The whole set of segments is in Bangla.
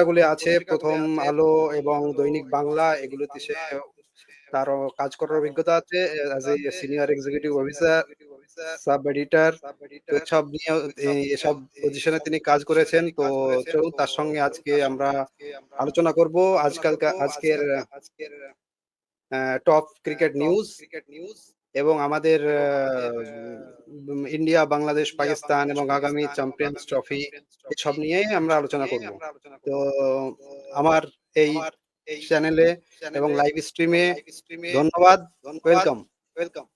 গুলি আছে প্রথম আলো এবং দৈনিক বাংলা, এগুলোতে সে তারও কাজ করার অভিজ্ঞতা আছে as a senior executive officer, sub editor. তো এসব নিয়ে এসব পজিশনে তিনি কাজ করেছেন। তো চলুন তার সঙ্গে আজকে আমরা আলোচনা করব আজকের টপ ক্রিকেট নিউজ এবং আমাদের ইন্ডিয়া, বাংলাদেশ, পাকিস্তান এবং আগামী চ্যাম্পিয়ন্স ট্রফি এসব নিয়েই আমরা আলোচনা করব। তো আমার এই চ্যানেলে এবং লাইভ স্ট্রিমে ধন্যবাদ, welcome.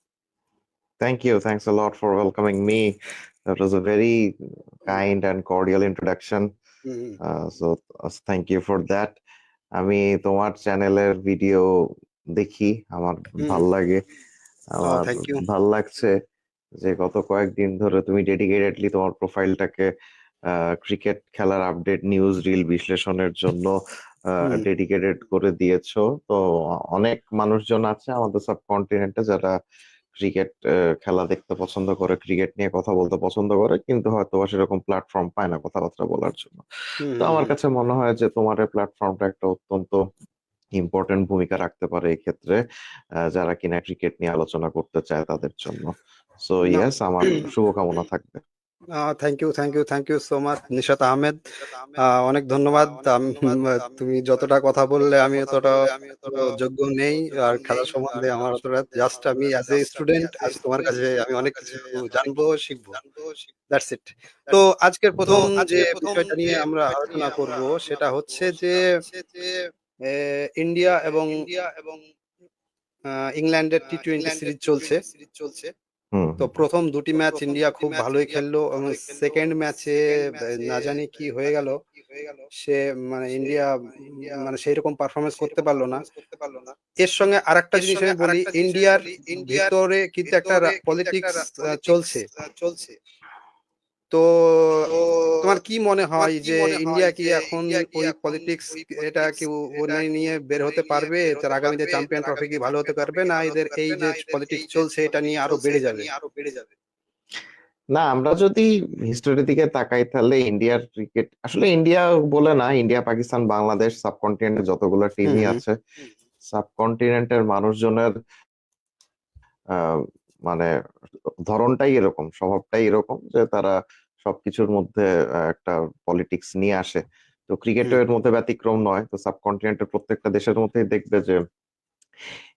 Thank you. Thanks a lot for welcoming me. That was a very kind and cordial introduction. So thank you for that. আমি তোমার চ্যানেলের ভিডিও দেখি, আমার ভাল লাগে। আমার ভাল লাগছে যে গত কয়েকদিন ধরে তুমি ডেডিকেটেডলি তোমার প্রোফাইলটাকে ক্রিকেট খেলার আপডেট, নিউজ, রিল বিশ্লেষণের জন্য ডেডিকেটেড করে দিয়েছো। তো অনেক মানুষজন আছে আমাদের সাবকন্টিনেন্টে যারা ক্রিকেট খেলা দেখতে পছন্দ করে, ক্রিকেট নিয়ে কথা বলতে পছন্দ করে, কিন্তু হয়তো সেরকম প্ল্যাটফর্ম পায় না কথাবার্তা বলার জন্য। তো আমার কাছে মনে হয় যে তোমার এই প্ল্যাটফর্মটা একটা অত্যন্ত ইম্পর্টেন্ট ভূমিকা রাখতে পারে এই ক্ষেত্রে, যারা কিনা ক্রিকেট নিয়ে আলোচনা করতে চায় তাদের জন্য। সো ইয়েস, আমার শুভকামনা থাকবে। Thank you so much Nishat Ahmed, অনেক ধন্যবাদ। তুমি যতটা কথা বললে আমি অতটা যোগ্য নেই আর খেলার সম্বন্ধে আমার অতটা, জাস্ট আমি অ্যাজ এ স্টুডেন্ট আজ তোমার কাছে আমি অনেক কিছু জানবো, শিখবো, দ্যাটস ইট। তো আজকের প্রথম যে বিষয়টা নিয়ে আমরা আলোচনা করব সেটা হচ্ছে যে ইন্ডিয়া এবং ইংল্যান্ডের টি-20 সিরিজ চলছে। তো প্রথম দুটি ম্যাচ ইন্ডিয়া খুব ভালোই খেললো এবং সেকেন্ড ম্যাচে না জানি কি হয়ে গেল, সে মানে ইন্ডিয়া মানে সেই রকম পারফরমেন্স করতে পারলো না। এর সঙ্গে আরেকটা জিনিস আমি বলি, ইন্ডিয়ার ভিতরে কিন্তু একটা পলিটিক্স চলছে। তো তোমার কি মনে হয় যে ইন্ডিয়া কি এখন ওই পলিটিক্স এটা কি নিয়ে বের হতে পারবে, তার আগামীতে চ্যাম্পিয়ন ট্রফি কি ভালো হতে পারবে, না এদের এই যে পলিটিক্স চলছে এটা নিয়ে আরো বেড়ে যাবে? না, আমরা যদি হিস্টোরির দিকে তাকাই তাহলে ইন্ডিয়ার ক্রিকেট আসলে ইন্ডিয়া বলে না, ইন্ডিয়া, পাকিস্তান, বাংলাদেশ, সাবকন্টিনেন্টের যতগুলো টিমই আছে, সাবকন্টিনেন্টের মানুষজনের মানে ধরনটাই এরকম, স্বভাবটাই এরকম যে তারা সবকিছুর মধ্যে একটা পলিটিক্স নিয়ে আসে। তো ক্রিকেটের মধ্যে ব্যতিক্রম নয়। তো সাবকন্টিনেন্টের প্রত্যেকটা দেশের মধ্যেই দেখবে যে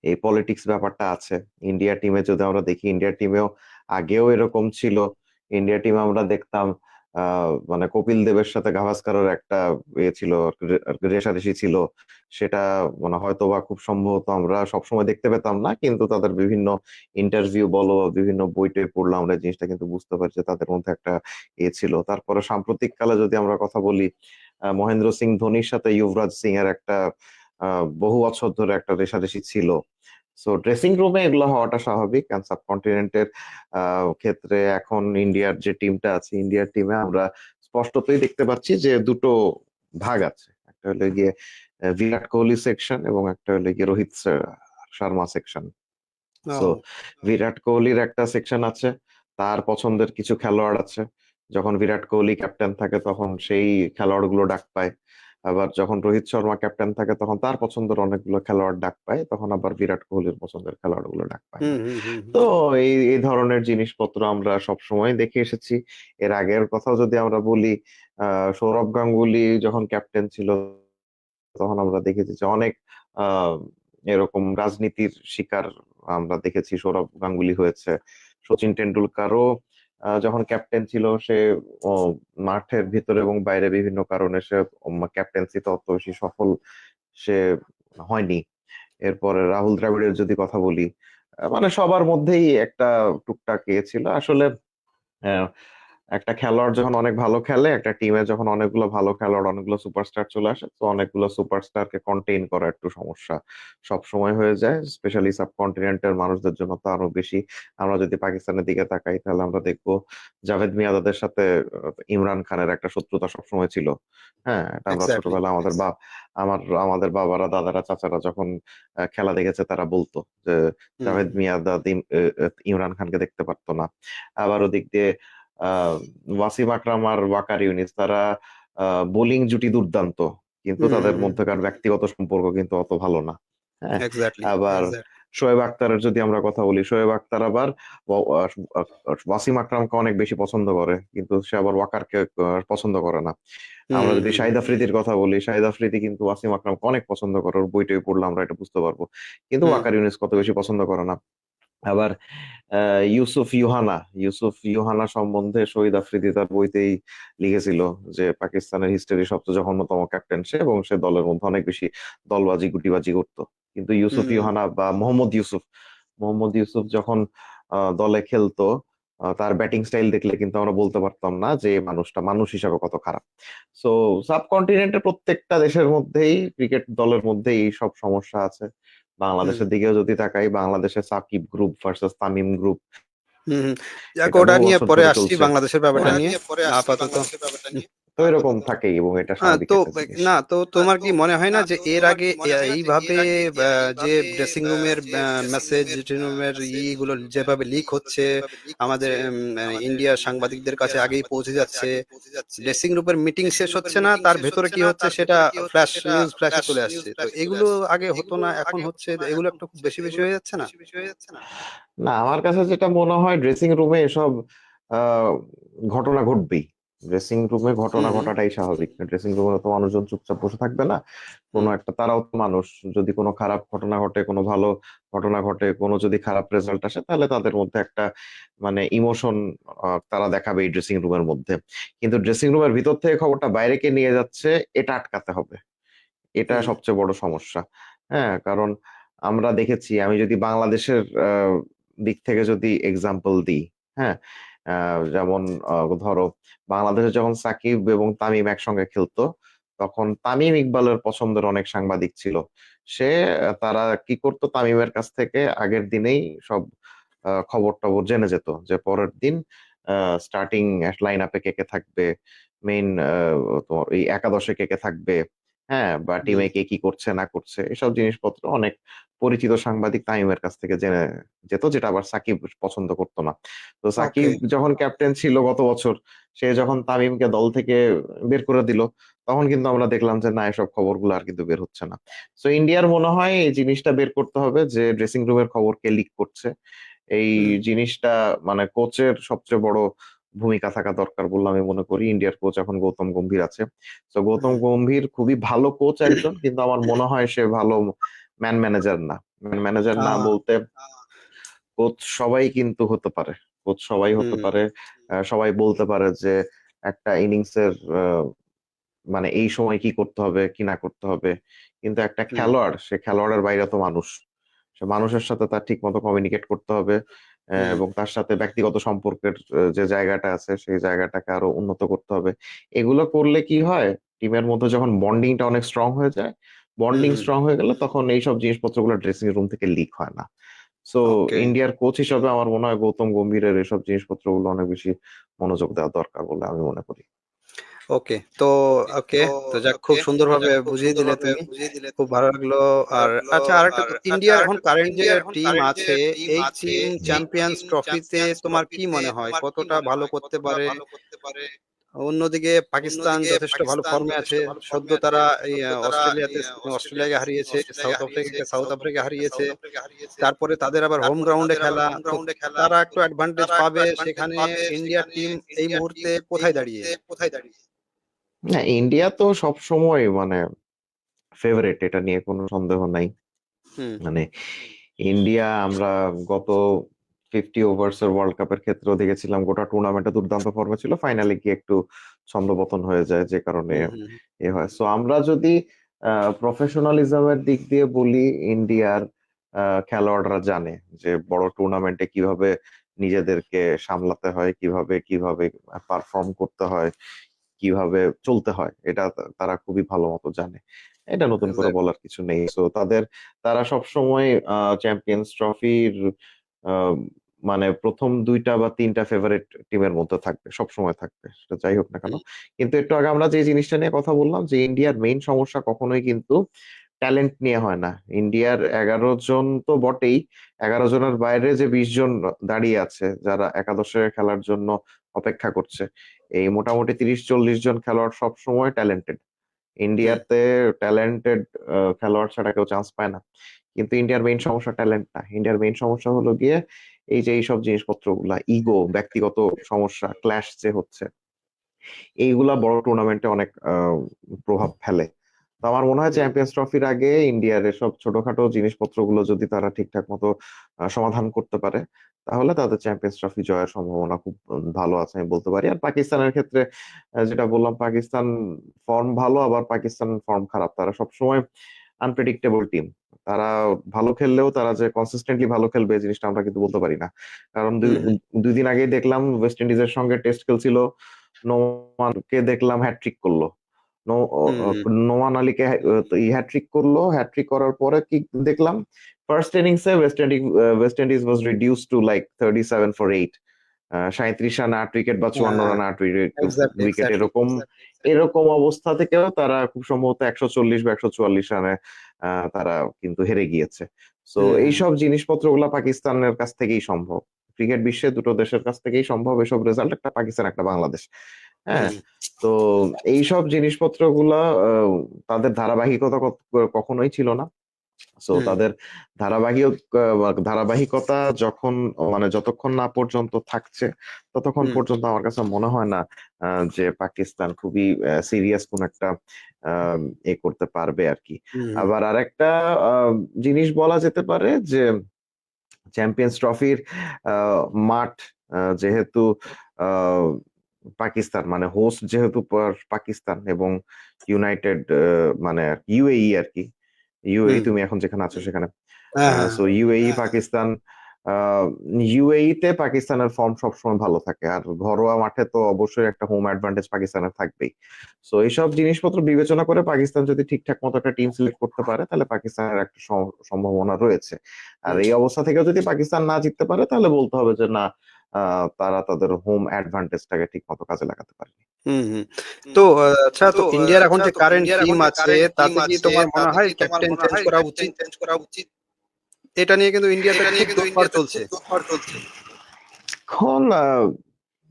এই পলিটিক্স ব্যাপারটা আছে। ইন্ডিয়া টিমে যদি আমরা দেখি, ইন্ডিয়া টিমেও আগেও এরকম ছিল। ইন্ডিয়া টিমে আমরা দেখতাম মানে কপিল দেবের সাথে গাভাস্কারের একটা ছিল, রেষারেষি ছিল। সেটা মানে হয়তো বা খুব সম্ভবত আমরা সবসময় দেখতে পেতাম না, কিন্তু তাদের বিভিন্ন ইন্টারভিউ বলো বা বিভিন্ন বইটে পড়লে আমরা জিনিসটা কিন্তু বুঝতে পারছি তাদের মধ্যে একটা ছিল। তারপরে সাম্প্রতিক কালে যদি আমরা কথা বলি, মহেন্দ্র সিং ধোনির সাথে যুবরাজ সিং এর একটা বহু বছর ধরে একটা রেষারেষি ছিল। সো ড্রেসিং রুমে এগুলো হওয়াটা স্বাভাবিক। কারণ সাবকন্টিনেন্টের ক্ষেত্রে এখন ইন্ডিয়ার যে টিমটা আছে, ইন্ডিয়ার টিমে আমরা স্পষ্টতই দেখতে পাচ্ছি যে দুটো ভাগ আছে। একটা হলো গিয়ে বিরাট কোহলি সেকশন এবং একটা হলো গিয়ে রোহিত শর্মা সেকশন। সো বিরাট কোহলির একটা সেকশন আছে, তার পছন্দের কিছু খেলোয়াড় আছে। যখন বিরাট কোহলি ক্যাপ্টেন থাকে তখন সেই খেলোয়াড়গুলো ডাক পায়। আবার যখন রোহিত শর্মা ক্যাপ্টেন থাকে তখন তার পছন্দের অনেকগুলো খেলোয়াড় ডাক পায়, তখন আবার বিরাট কোহলির পছন্দের খেলোয়াড়গুলো ডাক পায় না। তো এই ধরনের জিনিসপত্র আমরা সবসময় দেখে এসেছি। এর আগের কথা যদি আমরা বলি, সৌরভ গাঙ্গুলি যখন ক্যাপ্টেন ছিল তখন আমরা দেখেছি যে অনেক এরকম রাজনীতির শিকার আমরা দেখেছি সৌরভ গাঙ্গুলি হয়েছে। সচিন টেন্ডুলকারও যখন ক্যাপ্টেন ছিল, সে মাঠের ভিতরে এবং বাইরে বিভিন্ন কারণে সে ক্যাপ্টেন্সিতে অত বেশি সফল সে হয়নি। এরপরে রাহুল দ্রাবিড়ের যদি কথা বলি, মানে সবার মধ্যেই একটা টুকটাক ছিল আসলে। একটা খেলোয়াড় যখন অনেক ভালো খেলে, একটা টিমে যখন অনেকগুলো ভালো খেলোয়াড়, অনেকগুলো সুপারস্টার চলে আসে, তো অনেকগুলো সুপারস্টারকে কন্টেইন করা একটু সমস্যা সব সময় হয়ে যায়, স্পেশালি সাবকন্টিনেন্টের মানুষদের জন্য তো আরো বেশি। আমরা যদি পাকিস্তানের দিকে তাকাই তাহলে আমরা দেখবো জাভেদ মিয়াঁদাদের সাথে ইমরান খানের একটা শত্রুতা সবসময় ছিল। হ্যাঁ, এটা আমরা ছোটবেলা আমাদের বাবারা, দাদারা, চাচারা যখন খেলা দেখেছে তারা বলতো যে জাভেদ মিয়াঁদাদ ইমরান খানকে দেখতে পারতো না। আবার ওদিক দিয়ে ওয়াসিম আকরাম আর ওয়াকার ইউনিস, তারা বোলিং জুটি দুর্দান্ত, কিন্তু হুম তাদের হুম মধ্যকার ব্যক্তিগত সম্পর্ক কিন্তু অত ভালো না। হ্যাঁ, এক্স্যাক্টলি। আবার শোয়েব আক্তারের যদি আমরা কথা বলি, শোয়েব আক্তার আবার ওয়াসিম আকরামকে অনেক বেশি পছন্দ করে, কিন্তু সে আবার ওয়াকারকে পছন্দ করে না। আমরা যদি হুম শাহিদ আফ্রিদির কথা বলি, শাহিদ আফ্রিদি কিন্তু ওয়াসিম আকরামকে অনেক পছন্দ করে, ওর বইটই পড়লে আমরা এটা বুঝতে পারবো, কিন্তু হুম ওয়াকার ইউনিস কত বেশি পছন্দ করে না। আবার ইউসুফ ইউহানা সম্বন্ধে শহীদ আফ্রিদি তার বইতেই লিখেছিল যে পাকিস্তানের হিস্টোরির সবচেয়ে জঘন্যতম ক্যাপ্টেন সে, এবং সে দলের মধ্যে অনেক বেশি দলবাজি গুটিবাজি করতো। কিন্তু ইউসুফ হুম ইউহানা বা মোহাম্মদ ইউসুফ যখন দলে খেলতো, তার ব্যাটিং স্টাইল দেখলে কিন্তু আমরা বলতে পারতাম না যে এই মানুষটা মানুষ হিসাবে কত খারাপ। সো সাবকন্টিনেন্টের প্রত্যেকটা দেশের মধ্যেই, ক্রিকেট দলের মধ্যেই এই সব সমস্যা আছে। হুম বাংলাদেশের দিকেও যদি তাকাই, বাংলাদেশের Shakib group versus Tamim group, হুম হুম। যাক, এটা ওটা বহু নিয়ে বছর পরে ধরে আসছি, চলছে। বাংলাদেশের ব্যাপারটা হ্যাঁ, নিয়ে আপাতত। তো এরকম থাকেই, এবং এটা স্বাভাবিক তো একটা জিনিস। না, তো তোমার কি মনে হয় না যে এর আগে এইভাবে যে ড্রেসিং রুমের মেসেজ, ড্রেসিং রুমের ইগুলো যেভাবে লিক হচ্ছে আমাদের ইন্ডিয়ার সাংবাদিকদের কাছে আগেই পৌঁছে যাচ্ছে, ড্রেসিং রুমের মিটিং শেষ হচ্ছে না, তার ভেতরে কি হচ্ছে সেটা ফ্ল্যাশ নিউজ ফ্ল্যাশে চলে আসছে, তো এগুলো আগে হতো না, এখন হচ্ছে, এগুলো একটু খুব বেশি বেশি হয়ে যাচ্ছে না? না, আমার কাছে যেটা মনে হয়, ড্রেসিং রুমে এসব আহ, ঘটনা ঘটবেই। ড্রেসিং রুমে ঘটনা হুম ঘটাটাই স্বাভাবিক। ড্রেসিং রুমে তো মানুষজন চুপচাপ বসে থাকবে না। কোনো হুম একটা, তারাও তো মানুষ। যদি কোনো খারাপ ঘটনা ঘটে, কোনো ভালো ঘটনা ঘটে, কোনো যদি খারাপ রেজাল্ট আসে, তাহলে তাদের মধ্যে একটা মানে ইমোশন তারা দেখাবে এই ড্রেসিং রুমের মধ্যে। কিন্তু ড্রেসিং রুমের ভিতর থেকে খবরটা বাইরে কে নিয়ে যাচ্ছে, এটা আটকাতে হবে। এটা হুম সবচেয়ে বড় সমস্যা। হ্যাঁ, কারণ আমরা দেখেছি, আমি যদি বাংলাদেশের দিক থেকে যদি এক্সাম্পল দিই, হ্যাঁ, যেমন ধরো বাংলাদেশে যখন সাকিব এবং তামিম একসঙ্গে খেলতো, তখন তামিম ইকবালের পছন্দের অনেক সাংবাদিক ছিল। তারা কি করতো, তামিমের কাছ থেকে আগের দিনেই সব খবর টবর জেনে যেত, যে পরের দিন স্টার্টিং লাইন আপে কে কে থাকবে, মেইন তোমার এই একাদশে কে কে থাকবে, হ্যাঁ, বা হুম টিমে কে কি করছে না করছে, এসব জিনিসপত্র অনেক পরিচিত সাংবাদিক তামিমের কাছ থেকে জেনে যেত, যেটা আবার সাকিব পছন্দ করতো না। তো সাকিব ওকে। যখন ক্যাপ্টেন ছিল গত বছর, সে যখন তামিমকে দল থেকে বের করে দিল, তখন কিন্তু আমরা দেখলাম যে না, এসব খবরগুলো আর কিন্তু বের হচ্ছে না। তো ইন্ডিয়ার মনে হয় এই জিনিসটা বের করতে হবে, যে ড্রেসিং রুমের খবর কে লিক করছে। এই হুম জিনিসটা মানে কোচের সবচেয়ে বড় ভূমিকা থাকা দরকার বলে আমি মনে করি। ইন্ডিয়ার কোচ এখন গৌতম গম্ভীর আছে। তো গৌতম হুম গম্ভীর খুবই ভালো কোচ একজন, কিন্তু আমার মনে হয় সে ভালো ম্যান ম্যানেজার না। ম্যান ম্যানেজার না আহ, বলতে, কোচ সবাই কিন্তু হতে পারে, কোচ সবাই হতে হুম পারে। সবাই বলতে পারে যে একটা ইনিংসের মানে এই সময় কি করতে হবে কি না করতে হবে, কিন্তু একটা হুম খেলোয়াড়, সে খেলোয়াড়ের বাইরে তো মানুষ। সে মানুষের সাথে তার ঠিক মতো কমিউনিকেট করতে হবে, হুম এবং তার সাথে ব্যক্তিগত সম্পর্কের যে জায়গাটা আছে সেই জায়গাটাকে আরো উন্নত করতে হবে। এগুলো করলে কি হয়, টিমের মধ্যে যখন বন্ডিংটা অনেক স্ট্রং হয়ে যায়, হুম বন্ডিং হুম স্ট্রং হয়ে গেলে তখন এইসব জিনিসপত্রগুলো ড্রেসিং রুম থেকে লিক হয় না। সো ওকে ইন্ডিয়ার কোচ হিসেবে আমার মনে হয় গৌতম গম্ভীরের এসব জিনিসপত্রগুলো অনেক বেশি মনোযোগ দেওয়া দরকার বলে আমি মনে করি। ওকে। তো ওকে, তো যাক, খুব সুন্দরভাবে বুঝিয়ে দিলে তুমি, খুব ভালো লাগলো। আর আচ্ছা, আরেকটা, তো ইন্ডিয়ার এখন কারেন্ট যে টিম আছে, এই টিম চ্যাম্পিয়ন্স ট্রফিতে তোমার কি মনে হয় কতটা ভালো করতে পারে? অন্যদিকে পাকিস্তান যথেষ্ট ভালো ফর্মে আছে, সদ্য তারা এই অস্ট্রেলিয়াকে হারিয়েছে, সাউথ আফ্রিকা হারিয়েছে, তারপরে তাদের আবার হোম গ্রাউন্ডে খেলা, তো তারা একটু অ্যাডভান্টেজ পাবে সেখানে। ইন্ডিয়ার টিম এই মুহূর্তে কোথায় দাঁড়িয়ে? না, ইন্ডিয়া তো সব সময় মানে ফেভারিট, এটা নিয়ে কোনো সন্দেহ নাই। হুম মানে ইন্ডিয়া, আমরা গত 50 ওভার্স এর ওয়ার্ল্ড কাপের ক্ষেত্রেও দেখেছিলাম, গোটা টুর্নামেন্টে দুর্দান্ত ফর্মে ছিল, ফাইনালে গিয়ে একটু ছন্দপতন হয়ে যায়, যে কারণে হুম হুম এ হয়। সো আমরা যদি প্রফেশনালিজমের দিক দিয়ে বলি, ইন্ডিয়ার খেলোয়াড়রা জানে যে বড় টুর্নামেন্টে কিভাবে নিজেদেরকে সামলাতে হয়, কিভাবে কিভাবে পারফর্ম করতে হয়, কিভাবে চলতে হয়, এটা তারা খুবই ভালো মতো জানে। এটা নতুন করে এক্স্যাক্টলি। বলার কিছু নেই। তো তারা সব সময় চ্যাম্পিয়ন্স ট্রফির মানে প্রথম দুইটা বা তিনটা ফেভারিট টিমের মধ্যে থাকবে, সব সময় থাকবে, সেটা যাই হোক না কেন। কিন্তু একটু আগে আমরা যে জিনিসটা নিয়ে কথা বললাম, যে ইন্ডিয়ার মেইন সমস্যা কখনোই কিন্তু ট্যালেন্ট নিয়ে হয় না। ইন্ডিয়ার 11 জন তো বটেই, 11 জনের বাইরে যে 20 জন দাঁড়িয়ে আছে, যারা একাদশে খেলার জন্য অপেক্ষা করছে, এই মোটামুটি 30-40 জন খেলোয়াড় সব সময় ট্যালেন্টেড। ইন্ডিয়াতে ট্যালেন্টেড খেলোয়াড় ছাড়া কেউ চান্স পায় না, কিন্তু ইন্ডিয়ার মেইন সমস্যা ট্যালেন্ট না, ইন্ডিয়ার মেইন সমস্যা হলো গিয়ে এই যে এইসব জিনিসপত্রগুলা, ইগো, ব্যক্তিগত সমস্যা, ক্ল্যাশ যে হচ্ছে, এইগুলা বড় টুর্নামেন্টে অনেক প্রভাব ফেলে। তো আমার মনে হয় চ্যাম্পিয়ন্স ট্রফির আগে ইন্ডিয়ার এসব ছোটখাটো জিনিসপত্রগুলো যদি তারা ঠিকঠাক মতো সমাধান করতে পারে, তাহলে তাদের চ্যাম্পিয়ন্স ট্রফি জয়ের সম্ভাবনা খুব ভালো আছে আমি বলতে পারি। আর পাকিস্তানের ক্ষেত্রে যেটা বললাম, পাকিস্তান ফর্ম ভালো, আবার পাকিস্তান ফর্ম খারাপ, তারা সবসময় আনপ্রেডিক্টেবল টিম। তারা ভালো খেললেও তারা যে কনসিস্টেন্টলি ভালো খেলবে এই জিনিসটা আমরা কিন্তু বলতে পারি না। কারণ দুই দিন আগেই দেখলাম ওয়েস্ট ইন্ডিজের সঙ্গে টেস্ট খেলছিল, নোমানকে দেখলাম হ্যাট্রিক করলো। নোমান আলীকে হ্যাট্রিক করলো, হ্যাট্রিক করার পরে কি দেখলাম, ফার্স্ট ইনিংসে West Indies was reduce to like 37 for 8, 37 run 8 wicket বা 54 রান 8 উইকেট, এরকম অবস্থা থেকেও তারা খুব সম্ভবত 140 বা 144 রানে তারা কিন্তু হেরে গিয়েছে। তো এইসব জিনিসপত্রগুলো পাকিস্তানের কাছ থেকেই সম্ভব, ক্রিকেট বিশ্বে দুটো দেশের কাছ থেকেই সম্ভব এসব রেজাল্ট, একটা পাকিস্তান একটা বাংলাদেশ। হ্যাঁ, তো এইসব জিনিসপত্রগুলা তাদের ধারাবাহিকতা কখনোই ছিল না। সো তাদের ধারাবাহিকতা যখন মানে যতক্ষণ না পর্যন্ত থাকছে, ততক্ষণ পর্যন্ত আমার কাছে মনে হয় না যে পাকিস্তান খুবই সিরিয়াস কোন একটা এ করতে পারবে আর কি। আবার আরেকটা জিনিস বলা যেতে পারে যে চ্যাম্পিয়ন্স ট্রফির মাঠ যেহেতু পাকিস্তান, মানে হোস্ট যেহেতু পাকিস্তান এবং ইউনাইটেড মানে ইউএই আর কি, ইউএই তুমি এখন যেখানে আছো সেখানে, সো ইউএই পাকিস্তান, ইউএই তে পাকিস্তানের ফর্ম সবসময় ভালো থাকে, আর ঘরোয়া মাঠে তো অবশ্যই একটা হোম অ্যাডভান্টেজ পাকিস্তানের থাকবেই। সো এইসব জিনিসপত্র বিবেচনা করে পাকিস্তান যদি ঠিকঠাক মতো একটা টিম সিলেক্ট করতে পারে, তাহলে পাকিস্তানের একটা সম্ভাবনা রয়েছে। আর এই অবস্থা থেকেও যদি পাকিস্তান না জিততে পারে, তাহলে বলতে হবে যে না, তারা তাদের হোম অ্যাডভান্টেজটাকে ঠিক মতো কাজে লাগাতে পারেনি। তো আচ্ছা, তো ইন্ডিয়ার এখন যে কারেন্ট টিম আছে তাতে কি তোমার মনে হয় ক্যাপ্টেন চেঞ্জ করা উচিত? এটা নিয়ে কিন্তু ইন্ডিয়াতে খুব তোলপাড় চলছে এখন।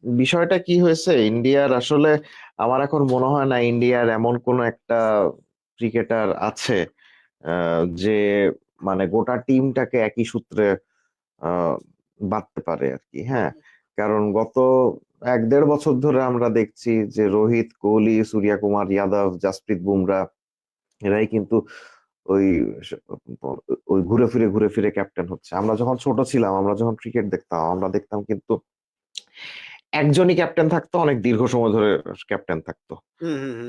বিষয়টা কি হয়েছে ইন্ডিয়ার, আসলে আমার এখন মনে হয় না ইন্ডিয়ার এমন কোন একটা ক্রিকেটার আছে যে মানে গোটা টিমটাকে একই সূত্রে বাঁধতে পারে আর কি। হ্যাঁ, কারণ গত 1-1.5 বছর ধরে আমরা দেখছি যে রোহিত, কোহলি, সূর্য কুমার যাদব, জাসপ্রীত বুমরা এরাই কিন্তু ওই ওই ঘুরে ফিরে ক্যাপ্টেন হচ্ছে। আমরা যখন ছোট ছিলাম, আমরা যখন ক্রিকেট দেখতাম, আমরা দেখতাম কিন্তু একজনই ক্যাপ্টেন থাকতো, অনেক দীর্ঘ সময় ধরে ক্যাপ্টেন থাকতো।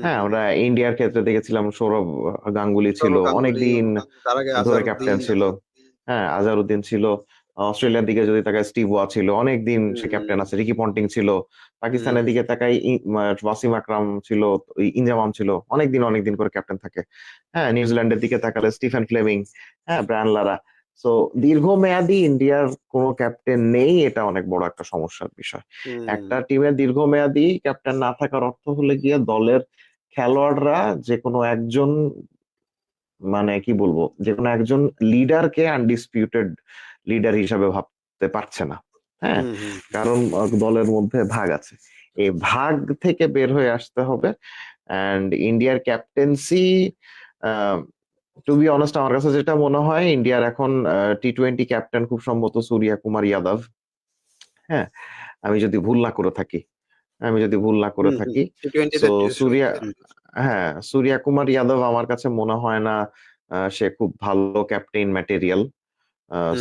হ্যাঁ, আমরা ইন্ডিয়ার ক্ষেত্রে দেখেছিলাম সৌরভ গাঙ্গুলি ছিল, অনেকদিন ধরে ক্যাপ্টেন ছিল। হ্যাঁ, আজহারউদ্দিন ছিল। অস্ট্রেলিয়ার দিকে যদি তাকায় স্টিভ ওয়া ছিল, অনেকদিন সে ক্যাপ্টেন আছে। রিকি পন্টিং ছিল। পাকিস্তানের দিকে তাকাই ওয়াসিম আকরাম ছিল, ইনজামাম ছিল, অনেকদিন করে ক্যাপ্টেন থাকে। হ্যাঁ, নিউজিল্যান্ডের দিকে তাকালে স্টিফেন ফ্লেমিং, হ্যাঁ, ব্রায়ান লারা। সো দীর্ঘমেয়াদী ইন্ডিয়ার কোনো ক্যাপ্টেন নেই, এটা অনেক বড় একটা সমস্যার বিষয়। একটা টিমের দীর্ঘমেয়াদী ক্যাপ্টেন না থাকার অর্থ হলে গিয়ে দলের খেলোয়াড়রা যে কোনো একজন, মানে কি বলবো, যে কোনো একজন লিডারকে আনডিসপিউটেড লিডার হিসাবে ভাবতে পারছে না। হ্যাঁ, কারণ দলের মধ্যে ভাগ আছে, এই ভাগ থেকে বের হয়ে আসতে হবে। অ্যান্ড ইন্ডিয়ার ক্যাপ্টেন্সি, টু বি অনেস্ট, আমার কাছে যেটা মনে হয় ইন্ডিয়ার এখন টি-20 ক্যাপ্টেন খুব সম্ভবত সূর্য কুমার যাদব। হ্যাঁ, আমি যদি ভুল না করে থাকি, তো সূর্য কুমার যাদব আমার কাছে মনে হয় না সে খুব ভালো ক্যাপ্টেন ম্যাটেরিয়াল।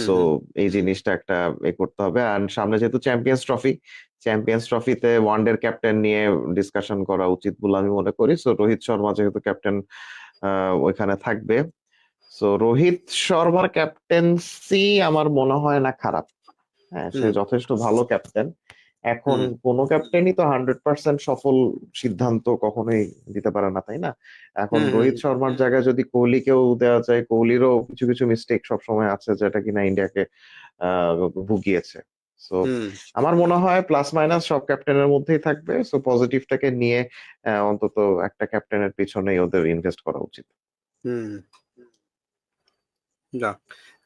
সো এই জিনিসটা একটা করতে হবে। আর সামনে যেহেতু চ্যাম্পিয়ন্স ট্রফিতে ওয়ানডের ক্যাপ্টেন নিয়ে ডিসকাশন করা উচিত বলে আমি মনে করি। সো রোহিত শর্মা যেহেতু ক্যাপ্টেন ওইখানে থাকবে, সো রোহিত শর্মার ক্যাপ্টেন্সি আমার মনে হয় না খারাপ। হ্যাঁ, সে যথেষ্ট ভালো ক্যাপ্টেন। এখন কোন ক্যাপ্টেনই তো 100% সফল সিদ্ধান্ত কখনোই দিতে পারে না, তাই না? এখন রোহিত শর্মার জায়গায় যদি কোহলিকেও দেওয়া যায়, কোহলিরও কিছু মিস্টেক সবসময় আছে যেটা কিনা ইন্ডিয়াকে ভুগিয়েছে। সো আমার মনে হয় প্লাস মাইনাস সব ক্যাপ্টেনের মধ্যেই থাকবে। সো পজিটিভটাকে নিয়ে অন্তত একটা ক্যাপ্টেনের পিছনেই ওদের ইনভেস্ট করা উচিত।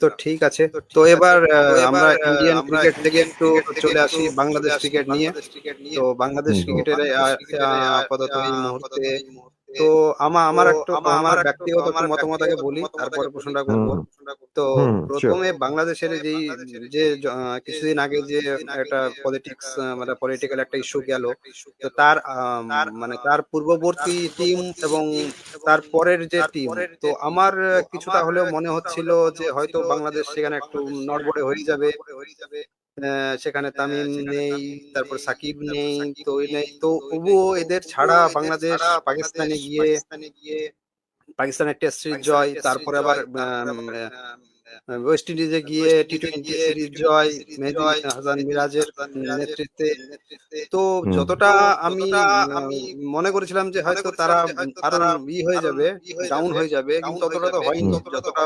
তো ঠিক আছে, তো এবার আমরা ইন্ডিয়ান ক্রিকেট থেকে একটু চলে আসি বাংলাদেশ ক্রিকেট নিয়ে। তো বাংলাদেশ ক্রিকেটের আপাতত এই মুহূর্তে তো আমার ব্যক্তিগত একটু মতামত আগে বলি, তারপরে প্রশ্নটা করব। হুম তো হুম শিওর। প্রথমে বাংলাদেশের কিছুদিন আগে যে একটা পলিটিক্স মানে পলিটিক্যাল একটা ইস্যু গেল, তো তার মানে তার পূর্ববর্তী টিম এবং তার পরের যে টিম, তো আমার কিছুটা হলেও মনে হচ্ছিল যে হয়তো বাংলাদেশ সেখানে একটু নড়বড়ে হয়ে যাবে। সেখানে তামিম নেই, তারপর সাকিব নেই, তো ওই নেই, তো তবুও এদের ছাড়া বাংলাদেশ পাকিস্তানের টেস্ট সিরিজ জয়, তারপরে আবার ওয়েস্ট ইন্ডিজে গিয়ে টি-20 সিরিজ জয় মেহেদী হাসান মিরাজের নেতৃত্বে। তো হুম যতটা আমি মনে করেছিলাম যে হয়তো তারা আরো হয়ে যাবে, ডাউন হয়ে যাবে, কিন্তু ততটা তো হয়নি হুম। যতটা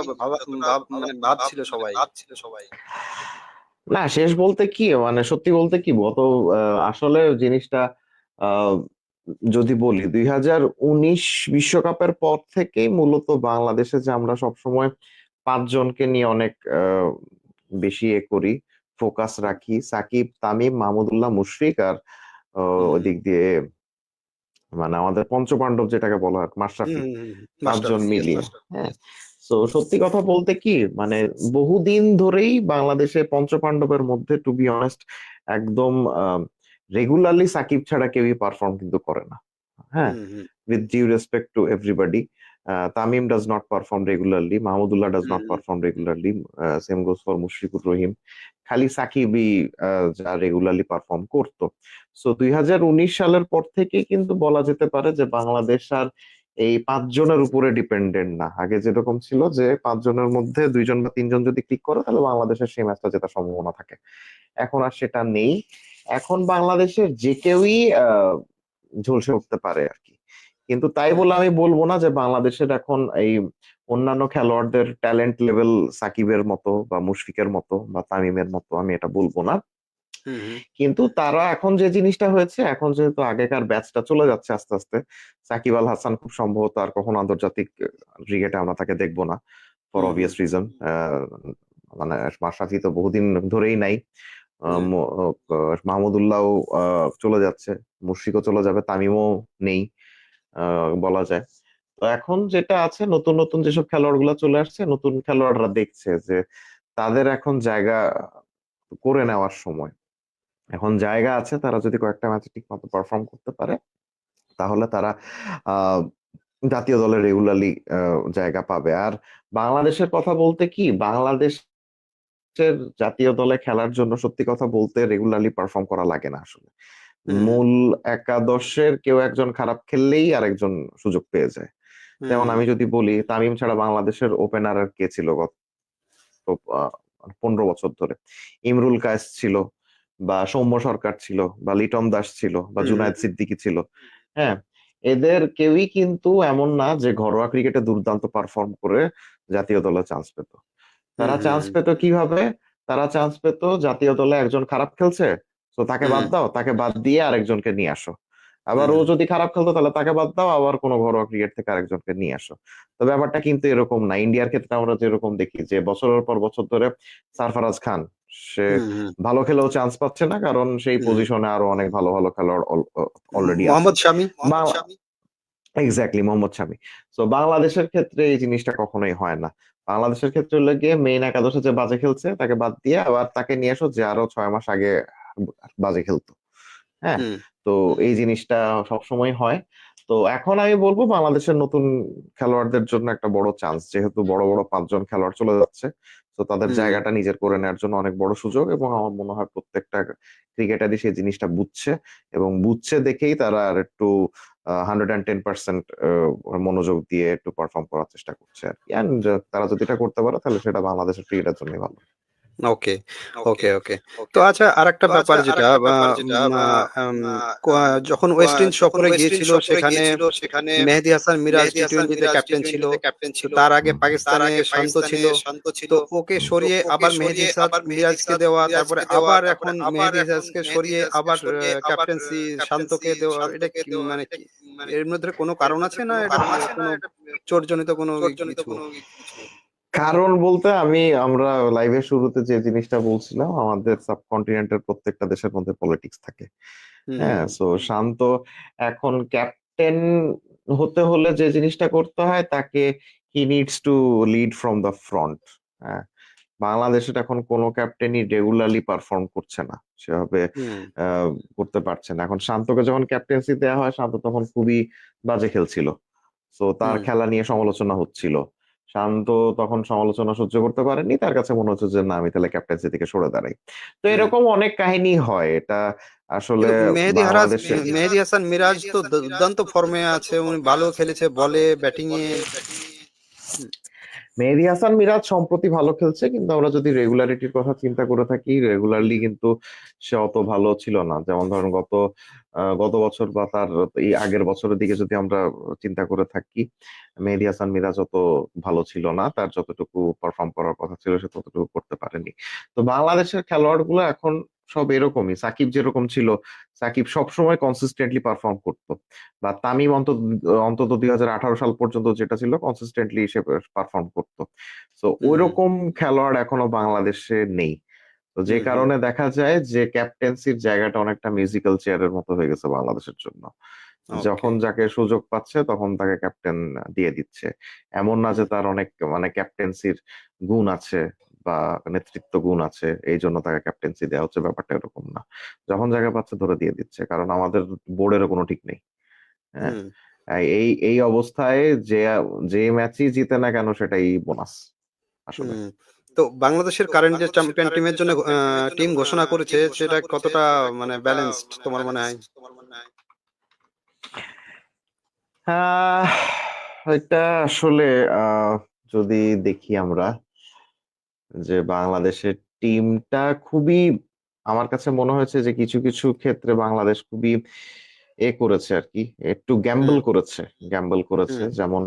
মানে ভাবছিল সবাই। না, শেষ বলতে কি মানে সত্যি বলতে কি গত আসলে জিনিসটা আহ, যদি বলি 2019 বিশ্বকাপের পর থেকেই মূলত বাংলাদেশে যে আমরা সবসময় পাঁচজনকে নিয়ে অনেক বেশি করি, ফোকাস রাখি, সাকিব, তামিম, মাহমুদুল্লাহ, মুশফিক আর হুম ওদিক দিয়ে মানে আমাদের পঞ্চপাণ্ডব যেটাকে বলা হয় হুম মাশরাফি, হুম হুম, পাঁচজন মাশরাফি, yes. মিলিয়ে। হ্যাঁ, তো সত্যি কথা বলতে কি মানে বহুদিন ধরেই বাংলাদেশে পঞ্চপাণ্ডবের মধ্যে টু বি অনেস্ট একদম রেগুলারলি সাকিব ছাড়া কেউই পারফর্ম কিন্তু করে না। হ্যাঁ, হুম হুম with due respect to everybody, Tamim does not perform regularly, Mahmudullah does not hmm perform regularly, same goes for Mushfiqur Rahim, খালি সাকিবই যা রেগুলারলি পারফর্ম করতো। সো 2019 সালের পর থেকে কিন্তু বলা যেতে পারে যে বাংলাদেশ আর এই পাঁচজনের উপরে ডিপেন্ডেন্ট না। আগে যেরকম ছিল যে পাঁচজনের মধ্যে দুইজন বা তিনজন যদি ক্লিক করে তাহলে বাংলাদেশের সেই ম্যাচটা জেতার সম্ভাবনা থাকে। এখন আর সেটা নেই। এখন বাংলাদেশের যে কেউই ঝলসে উঠতে পারে আর কি। কিন্তু তাই বলে আমি বলবো না যে বাংলাদেশের এখন এই অন্যান্য খেলোয়াড়দের ট্যালেন্ট লেভেল সাকিবের মতো বা মুশফিকের মতো বা তামিমের মতো, আমি এটা বলবো না। হুম হুম কিন্তু তারা এখন যে জিনিসটা হয়েছে, এখন যেহেতু আগেকার ব্যাচটা চলে যাচ্ছে আস্তে আস্তে, সাকিব আল হাসান খুব সম্ভবত আর কখনো আন্তর্জাতিক ক্রিকেটে আমরা তাকে দেখবো না for hmm hmm obvious reason. মানে মাশরাফি তো বহুদিন ধরেই নাই। হুম মাহমুদুল্লাহও চলে যাচ্ছে, মুশফিকও চলে যাবে, তামিমও নেই বলা যায়। তো এখন যেটা আছে, নতুন নতুন যেসব খেলোয়াড় গুলা চলে আসছে, নতুন খেলোয়াড়রা দেখছে যে তাদের এখন জায়গা করে নেওয়ার সময়। এখন জায়গা আছে, তারা যদি কয়েকটা ম্যাচে ঠিক মতো পারফর্ম করতে পারে তাহলে তারা আহ জাতীয় দলে রেগুলারলি জায়গা পাবে। আর বাংলাদেশের কথা বলতে কি, বাংলাদেশের জাতীয় দলে খেলার জন্য সত্যি কথা বলতে রেগুলারলি পারফর্ম করা লাগে না আসলে। হুম মূল একাদশের কেউ একজন খারাপ খেললেই আরেকজন সুযোগ পেয়ে যায়। যেমন হুম আমি যদি বলি, তামিম ছাড়া বাংলাদেশের ওপেনার আর কে ছিল গত 15 বছর ধরে? ইমরুল কায়েস ছিল, বা সৌম্য সরকার ছিল, বা লিটন দাস ছিল, বা হুম জুনায়েদ সিদ্দিকী ছিল। হ্যাঁ, এদের কেউই কিন্তু এমন না যে ঘরোয়া ক্রিকেটে দুর্দান্ত পারফর্ম করে জাতীয় দলে চান্স পেত। হুম তারা হুম চান্স পেত কিভাবে? তারা চান্স পেত জাতীয় দলে একজন খারাপ খেলছে, তো তাকে বাদ হুম দাও, তাকে বাদ দিয়ে আরেকজনকে নিয়ে আসো। আবার ও হুম যদি খারাপ খেলতো তাহলে তাকে বাদ দাও, আবার কোনো ঘরোয়া ক্রিকেট থেকে আরেকজনকে নিয়ে আসো। তো ব্যাপারটা কিন্তু এরকম না। ইন্ডিয়ার ক্ষেত্রে আমরা যেরকম দেখি যে বছরের পর বছর ধরে সারফরাজ খান, সে হুম হুম ভালো খেলেও চান্স পাচ্ছে না, কারণ সেই হুম পজিশনে আরো অনেক ভালো ভালো খেলোয়াড় অলরেডি আছে। মোহাম্মদ শামি। এক্স্যাক্টলি, মোহাম্মদ শামি। তো বাংলাদেশের ক্ষেত্রে এই জিনিসটা কখনোই হয় না। বাংলাদেশের ক্ষেত্রে হলে গিয়ে মেইন একাদশে যে বাজে খেলছে তাকে বাদ দিয়ে আবার তাকে নিয়ে এসো যে আরো 6 মাস আগে বাজে খেলতো। হ্যাঁ, হুম তো এই জিনিসটা সবসময় হয়। তো এখন আমি বলবো বাংলাদেশের নতুন খেলোয়াড়দের জন্য একটা বড় চান্স, যেহেতু বড় বড় পাঁচজন খেলোয়াড় চলে যাচ্ছে, তো তাদের হুম জায়গাটা নিজের করে নেওয়ার জন্য অনেক বড় সুযোগ। এবং আমার মনে হয় প্রত্যেকটা ক্রিকেটারই সেই জিনিসটা বুঝছে, এবং বুঝছে দেখেই তারা আর একটু 110% মনোযোগ দিয়ে একটু পারফর্ম করার চেষ্টা করছে আর কি। And, তারা যদি এটা করতে পারে তাহলে সেটা বাংলাদেশের ক্রিকেটের জন্য ভালো। ওকে ওকে ওকে। তো আচ্ছা, আর একটা ব্যাপার যেটা যখন ওয়েস্ট ইন্ডিজ সফরে গিয়েছিল, সেখানে মেহেদী হাসান মিরাজ টি-20 তে ক্যাপ্টেন ছিল। তো তার আগে হুম পাকিস্তানে শান্ত ছিল, তো ওকে হুম সরিয়ে আবার মেহেদী হাসান মিরাজকে দেওয়া, তারপরে আবার এখন মেহেদী হাসানকে সরিয়ে আবার ক্যাপ্টেন্সি শান্তকে দেওয়া, এটা মানে কি, এর মধ্যে কোনো কারণ আছে না এটা কোনো চোটজনিত কোনো কিছু? কারণ বলতে আমরা লাইভের শুরুতে যে জিনিসটা বলছিলাম, আমাদের সাবকন্টিনেন্টের প্রত্যেকটা দেশের মধ্যে পলিটিক্স থাকে। হুম হ্যাঁ, সো শান্ত এখন ক্যাপ্টেন হতে হলে যে জিনিসটা করতে হয় তাকে হি needs to lead from the front. হ্যাঁ, বাংলাদেশের এখন কোনো ক্যাপ্টেনই রেগুলারলি পারফর্ম করছে না সেভাবে, হুম আহ, করতে পারছে না। এখন শান্তকে যখন ক্যাপ্টেন্সি দেওয়া হয়, শান্ত তখন খুবই বাজে খেলছিল, তো তার হুম খেলা নিয়ে সমালোচনা হচ্ছিল। শান্ত তখন সমালোচনা সহ্য করতে পারেনি, তার কাছে মনে হচ্ছে যে না, আমি তাহলে ক্যাপ্টেন্সি থেকে সরে দাঁড়াই। তো হুম এরকম অনেক কাহিনী হয়, এটা আসলে কিন্তু বাংলাদেশে। মেহেদী হাসান মিরাজ তো দুর্দান্ত ফর্মে আছে, উনি ভালো খেলেছে বলে ব্যাটিং এ। হুম মেহেদী হাসান মিরাজ সম্প্রতি ভালো খেলছে, কিন্তু আমরা যদি রেগুলারিটির কথা চিন্তা করে থাকি, রেগুলারলি হুম কিন্তু সে অত ভালো ছিল না। যেমন ধরুন গত বছর বা তার এই আগের বছরের দিকে যদি আমরা চিন্তা করে থাকি, মেহেদী হাসান মিরাজ অত ভালো ছিল না, তার যতটুকু পারফর্ম করার কথা ছিল সে ততটুকু করতে পারেনি। তো বাংলাদেশের খেলোয়াড় গুলো এখন সব এরকমই। সাকিব যেরকম ছিল, সাকিব সবসময় কনসিস্টেন্টলি পারফর্ম করতো, বা তামিম অন্তত অন্তত 2018 সাল পর্যন্ত যেটা ছিল কনসিস্টেন্টলি সে পারফর্ম করতো। তো হুম হুম ওইরকম খেলোয়াড় এখনো বাংলাদেশে নেই। তো যে হুম হুম কারণে দেখা যায় যে ক্যাপ্টেন্সির জায়গাটা অনেকটা মিউজিক্যাল চেয়ারের মতো হয়ে গেছে বাংলাদেশের জন্য। ওকে যখন যাকে সুযোগ পাচ্ছে তখন তাকে ক্যাপ্টেন দিয়ে দিচ্ছে। এমন না যে হুম তার অনেক মানে ক্যাপ্টেন্সির গুণ আছে বা নেতৃত্ব গুণ আছে এই জন্য তাকে ক্যাপ্টেন্সি দেওয়া হচ্ছে, ব্যাপারটা এরকম না। যখন জায়গা পাচ্ছে ধরে দিয়ে দিচ্ছে, কারণ আমাদের বোর্ডেরও কোনো ঠিক নেই। হ্যাঁ, হুম এই এই অবস্থায় যে যে ম্যাচই জিতে না কেন সেটাই বোনাস আসলে। হুম তো বাংলাদেশের কারেন্ট যে চ্যাম্পিয়ন টিমের জন্য টিম ঘোষণা করেছে, সেটা কতটা মানে ব্যালেন্সড তোমার মনে হয়? আহ এটা আসলে আহ যদি দেখি আমরা যে বাংলাদেশের টিমটা খুবই, আমার কাছে মনে হয়েছে যে কিছু কিছু ক্ষেত্রে বাংলাদেশ খুবই করেছে আর কি, একটু হুম গ্যাম্বল করেছে। হুম যেমন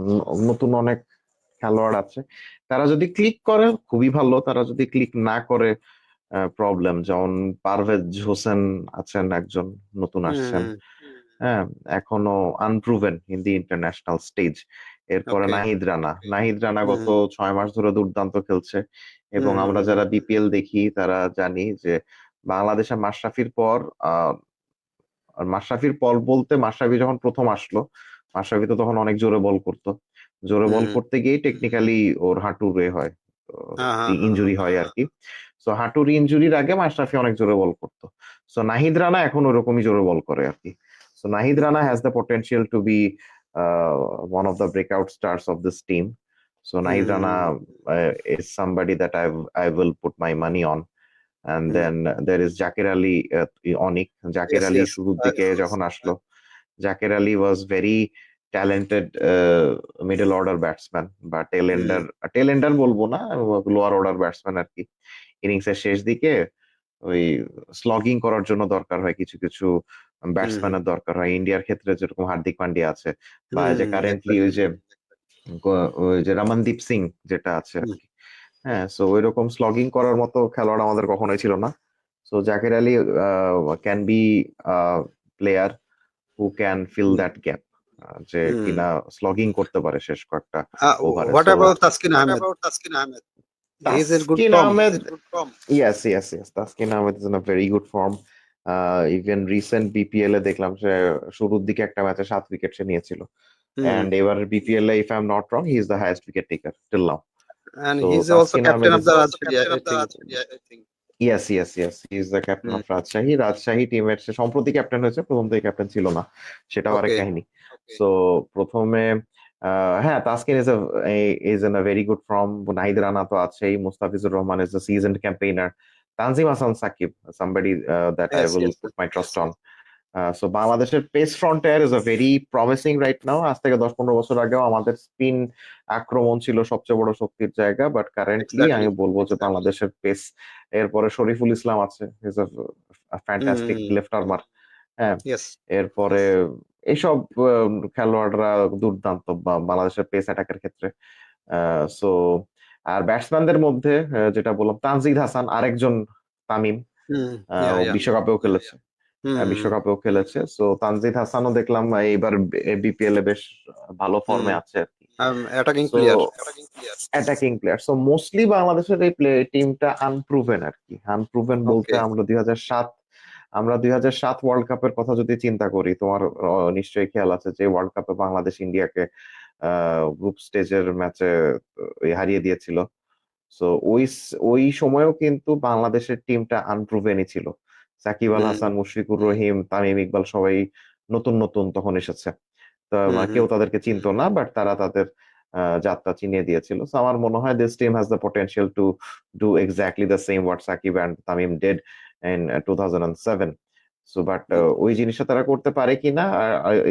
নতুন অনেক খেলোয়াড় আছে, তারা যদি ক্লিক করে খুবই ভালো, তারা যদি ক্লিক না করে প্রবলেম। যেমন পারভেজ হোসেন আছেন একজন, নতুন হুম আসছেন। হুম হ্যাঁ, এখনো আনপ্রুভেন ইন দি ইন্টারন্যাশনাল স্টেজ। এরপরে ওকে নাহিদ রানা গত হুম 6 মাস ধরে দুর্দান্ত খেলছে। এবং হুম আমরা হুম যারা বিপিএল দেখি তারা জানি যে বাংলাদেশে মাশরাফির পর আর মাশরাফির পর বলতে, মাশরাফি যখন প্রথম আসলো, মাশরাফি তো তখন অনেক জোরে বল করতো। জোরে বল হুম করতে গিয়ে টেকনিক্যালি ওর হাঁটুর হয়, হ্যাঁ হ্যাঁ হ্যাঁ ইনজুরি হয় আর কি। সো হাঁটুর ইনজুরির আগে মাশরাফি অনেক জোরে বল করতো। সো নাহিদ রানা এখন ওরকমই জোরে বল করে আর কি। So Nahid Rana has the potential to be one of the breakout stars of this team. So Nahid Rana hmm is somebody that I will put my money on. And hmm then there is Zaker Ali, Anik. Zaker yes Ali yes শুরুর দিকে যখন আসলো, Zaker Ali was very talented middle order batsman বা হুম টেল এন্ডার বলবো না, লোয়ার অর্ডার ব্যাটসম্যান আর কি। ইনিংসের শেষ দিকে ওই স্লগিং করার জন্য দরকার হয় কিছু কিছু হুম হুম ব্যাটসম্যানের দরকার হয়। ইন্ডিয়ার ক্ষেত্রে যেরকম হার্দিক পান্ডিয়া আছে, বা যে হুম কারেন্টলি এক্স্যাক্টলি ওই যে রমনদীপ সিং যেটা আছে আর হুম কি। হ্যাঁ, সো ওইরকম স্লগিং করার মতো খেলোয়াড় আমাদের কখনোই ছিল না। So Jaker Ali can be player who can fill that gap, যে হুম কিনা স্লগিং করতে পারে শেষ কয়েকটা ওভারে। What so about Taskin Ahmed? He is in good Taskin form. Ahmed, yes, Taskin Ahmed is in a very good form. Even recent BPL এ দেখলাম সে শুরুর দিকে একটা ম্যাচে 7 উইকেট সে নিয়েছিল। হুম And এবার BPL A, if I'm not wrong, he is the highest wicket taker till now. and So he is also Taskin captain Ahmed of is, the Rajshahi, I think. yes, he is the captain of Rajshahi টিমের। সে সম্প্রতি ক্যাপ্টেন হয়েছে, প্রথম থেকে ক্যাপ্টেন ছিল না, সেটাও আরেক ওকে কাহিনী। সো প্রথমে হ্যাঁ, Taskin is in a very good form. Nahid Rana তো আছেই, Mustafizur Rahman is the seasoned campaigner, Tanzim Hasan Sakib somebody that I yes will yes put my trust on. So বাংলাদেশের pace frontier is a very promising right now. আজ থেকে 10-15 বছর আগেও আমাদের স্পিন আক্রমণ ছিল সবচেয়ে বড় শক্তির জায়গা, বাট কারেন্টলি exactly আমি বলবো যে বাংলাদেশের পেস, এরপরে শরীফুল ইসলাম আছে, is a fantastic hmm left armour. হ্যাঁ, yes এরপরে এইসব খেলোয়াড়রা দুর্দান্ত বাংলাদেশের পেস অ্যাটাকের ক্ষেত্রে। সো আর ব্যাটসম্যানদের মধ্যে যেটা বললাম, তানজিদ হাসান আরেকজন, তামিম হুম yeah yeah বিশ্বকাপেও খেলেছে। হুম বিশ্বকাপেও খেলেছে। সো তানজিদ হাসানও দেখলাম এইবার বিপিএল এ বেশ ভালো হুম ফর্মে আছে আর কি। Attacking so player attacking player. So mostly বাংলাদেশের এই টিমটা আনপ্রুভেন আর কি। আনপ্রুভেন বলতে ওকে আমরা 2007 আমরা 2007 ওয়ার্ল্ড কাপের কথা যদি চিন্তা করি, তোমার নিশ্চয়ই খেয়াল আছে যে ওয়ার্ল্ড কাপে বাংলাদেশ ইন্ডিয়াকে গ্রুপ স্টেজের ম্যাচে হারিয়ে দিয়েছিল। সো ওই সময়ও কিন্তু বাংলাদেশের টিমটা আনপ্রুভেনই ছিল। সাকিব আল হাসান, মুশফিকুর রহিম, তামিম ইকবাল সবাই নতুন নতুন তখন এসেছে। তো কেউ তাদেরকে চিনতো না, বাট তারা তাদের যাত্রা চিনিয়ে দিয়েছিল। সো আমার মনে হয় this team has the potential to do exactly the same what Shakib and Tamim did in 2007। So but ওই জিনিসটা তারা করতে পারে কিনা,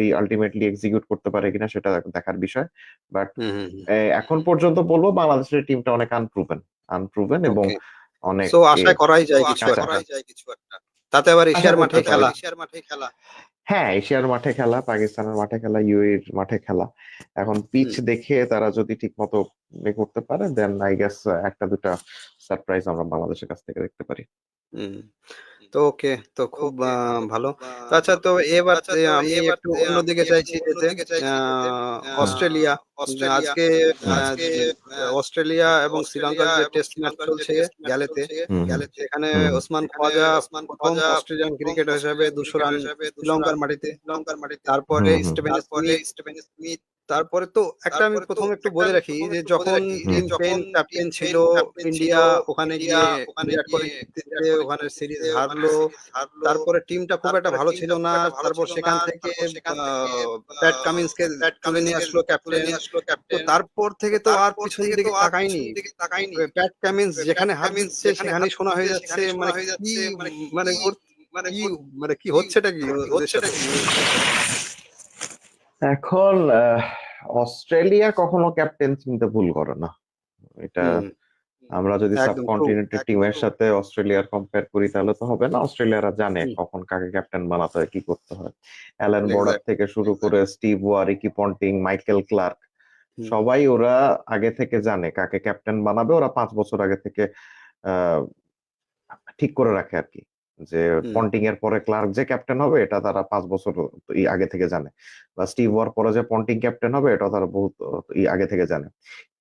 এই আলটিমেটলি এক্সিকিউট করতে পারে কিনা সেটা দেখার বিষয়। বাট এখন পর্যন্ত বলবো বাংলাদেশের টিমটা অনেক আনপ্রুভেন এবং অনেক সো আশা করাই যায় কিছু একটা। তাতে আবার এশিয়ার মাঠে খেলা। হ্যাঁ, এশিয়ার মাঠে খেলা, পাকিস্তানের মাঠে খেলা, ইউএইর মাঠে খেলা। এখন পিচ দেখে তারা যদি ঠিক মতো করতে পারে, দেন আই গেস একটা দুটা সারপ্রাইজ আমরা বাংলাদেশের কাছ থেকে দেখতে পারি। তো ওকে, তো খুব ভালো। তো আচ্ছা, তো এবার আমি একটু অন্যদিকে চাইছি যেতে। অস্ট্রেলিয়া আজকে অস্ট্রেলিয়া এবং শ্রীলঙ্কার যে টেস্ট ম্যাচ চলছে গ্যালেতে, এখানে ওসমান খোয়াজা প্রথম অস্ট্রেলিয়ান ক্রিকেটার হিসেবে 200 রান শ্রীলঙ্কার মাটিতে। তারপরে স্টিভেন স্মিথ। তারপরে তো একটা আমি প্রথম একটু বলে রাখি যে যখন টিম পেইন ক্যাপ্টেন ছিল ইন্ডিয়া, ওখানে গিয়ে বিরাট কোহলির নেতৃত্বে ওখানে সিরিজ হারলো। তারপরে টিমটা খুব একটা ভালো ছিল না। তারপর সেখান থেকে প্যাট কামিন্সকে তুলে নিয়ে আসলো ক্যাপ্টেন। তো তারপর থেকে তো আর পিছন দিকে তাকায়নি। প্যাট কামিন্স যেখানে হাত দিচ্ছে সেখানেই শোনা হয়ে যাচ্ছে। মানে কি হচ্ছেটা কি ওদের সাথে? এখন অস্ট্রেলিয়া কখনো ক্যাপ্টেন চিনতে ভুল করে না। এটা আমরা যদি সাবকন্টিনেন্টের টিমের সাথে অস্ট্রেলিয়ার কম্পেয়ার করি তাহলে তো হবে না। অস্ট্রেলিয়ারা জানে কখন কাকে ক্যাপ্টেন বানাতে হয়, কি করতে হয়। অ্যালান বর্ডার থেকে শুরু করে Steve Waugh, Ricky Ponting, Michael Clarke, সবাই ওরা আগে থেকে জানে কাকে ক্যাপ্টেন বানাবে। ওরা 5 বছর আগে থেকে ঠিক করে রাখে আর কি, যে পন্টিং এর পরে ক্লার্ক যে ক্যাপ্টেন হবে এটা তারা 5 বছর আগে থেকে জানে, বা স্টিভ ওয়ার পরে যে পন্টিং ক্যাপ্টেন হবে এটা তারা বহুত আগে থেকে জানে।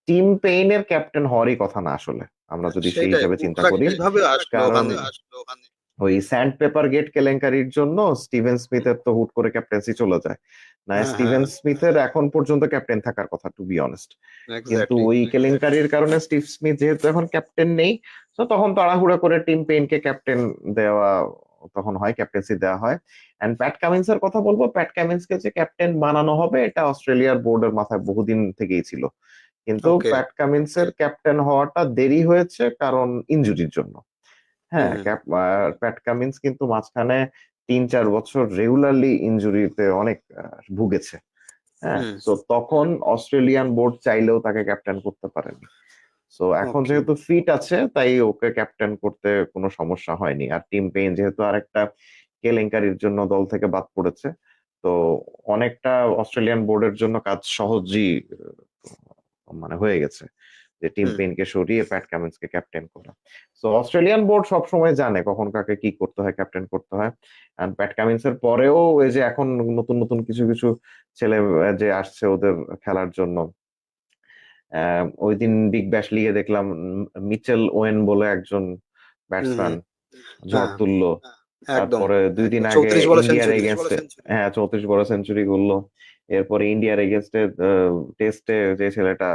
টিম পেইনের ক্যাপ্টেন হওয়ারই কথা না আসলে, আমরা যদি সেই হিসাবে চিন্তা করি। কারণ ওই স্যান্ড পেপার গেট কেলেঙ্কারির জন্য স্টিভেন স্মিথের তো হুট করে ক্যাপ্টেন্সি চলে যায় না। স্টিভেন স্মিথের এখন পর্যন্ত ক্যাপ্টেন থাকার কথা, টু বি অনেস্ট। কিন্তু ওই কেলেঙ্কারির কারণে স্টিভ স্মিথ যেহেতু এখন ক্যাপ্টেন নেই, তো তখন তাড়াহুড়া করে টিম পেইনকে ক্যাপ্টেন দেওয়া তখন হয়, ক্যাপ্টেন্সি দেওয়া হয়। এন্ড প্যাট কামিন্সের কথা বলবো, প্যাট কামিন্সকে যে ক্যাপ্টেন বানানো হবে এটা অস্ট্রেলিয়ার বোর্ডের মাথায় বহুদিন থেকেই ছিল, কিন্তু প্যাট কামিন্সের ক্যাপ্টেন হওয়াটা দেরি হয়েছে কারণ ইনজুরির জন্য। হ্যাঁ, প্যাট কামিন্স কিন্তু মাঝখানে 3-4 বছর রেগুলারলি ইনজুরিতে অনেক ভুগেছে। হ্যাঁ, তো তখন অস্ট্রেলিয়ান বোর্ড চাইলেও তাকে ক্যাপ্টেন করতে পারেনি। সো এখন যেহেতু ফিট আছে তাই ওকে ক্যাপ্টেন করতে কোনো সমস্যা হয়নি। আর টিম পেইন যেহেতু আরেকটা কেলেঙ্কারির জন্য দল থেকে বাদ পড়েছে, তো অনেকটা অস্ট্রেলিয়ান বোর্ডের জন্য কাজ সহজই মানে হয়ে গেছে, যে টিম পেইনকে সরিয়ে প্যাট কামিন্সকে ক্যাপ্টেন করা। সো অস্ট্রেলিয়ান বোর্ড সবসময় জানে কখন কাকে কি করতে হয়, ক্যাপ্টেন করতে হয়। এন্ড প্যাট কামিন্সের পরেও এই যে এখন নতুন নতুন কিছু কিছু ছেলে যে আসছে ওদের খেলার জন্য, ওই দিন বিগ ব্যাশ লিগে দেখলাম মিচেল ওয়েন বলে একজন ব্যাটসম্যান ঝড় তুললো। তারপরে 2 দিন আগে ইন্ডিয়ার এগেইনস্টে 34 বড় সেঞ্চুরি করলো। এরপরে ইন্ডিয়ার এগেইনস্টে টেস্টে যে ছেলেটা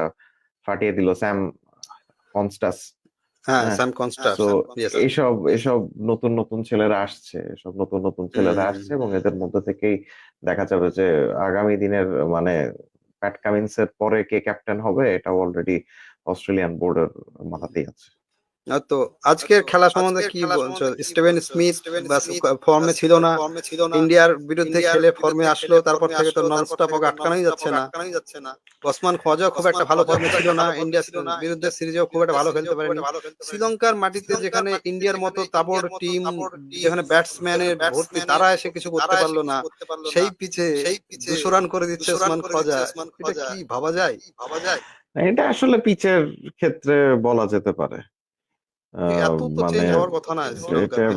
ফাটিয়ে দিল, স্যাম কনস্টাস। তো এসব নতুন নতুন ছেলেরা আসছে, এবং এদের মধ্যে থেকেই দেখা যাবে যে আগামী দিনের মানে প্যাট কামিন্সের পরে কে ক্যাপ্টেন হবে এটা অলরেডি অস্ট্রেলিয়ান বোর্ডের মাথাতেই আছে। তো আজকের খেলা সম্বন্ধে কি বলছো? স্টিভেন স্মিথ ফর্মে ছিল না, ইন্ডিয়ার বিরুদ্ধে খেলে ফর্মে আসলো, তারপর থেকে তো ননস্টপ ওকে আটকানোই যাচ্ছে না। ওসমান খোয়াজা খুব একটা ভালো ফর্মে ছিল না, ইন্ডিয়ার বিরুদ্ধে সিরিজেও খুব একটা ভালো খেলতে পারেনি। শ্রীলঙ্কার মাটিতে যেখানে ইন্ডিয়ার মতো তাবড় টিম, যেখানে ব্যাটসম্যানের ভর্তি, তারা এসে কিছু করতে পারলো না, সেই পিচে 200 রান করে দিচ্ছে ওসমান খোয়াজা। এটা কি ভাবা যায়? এটা আসলে পিচের ক্ষেত্রে বলা যেতে পারে, মানে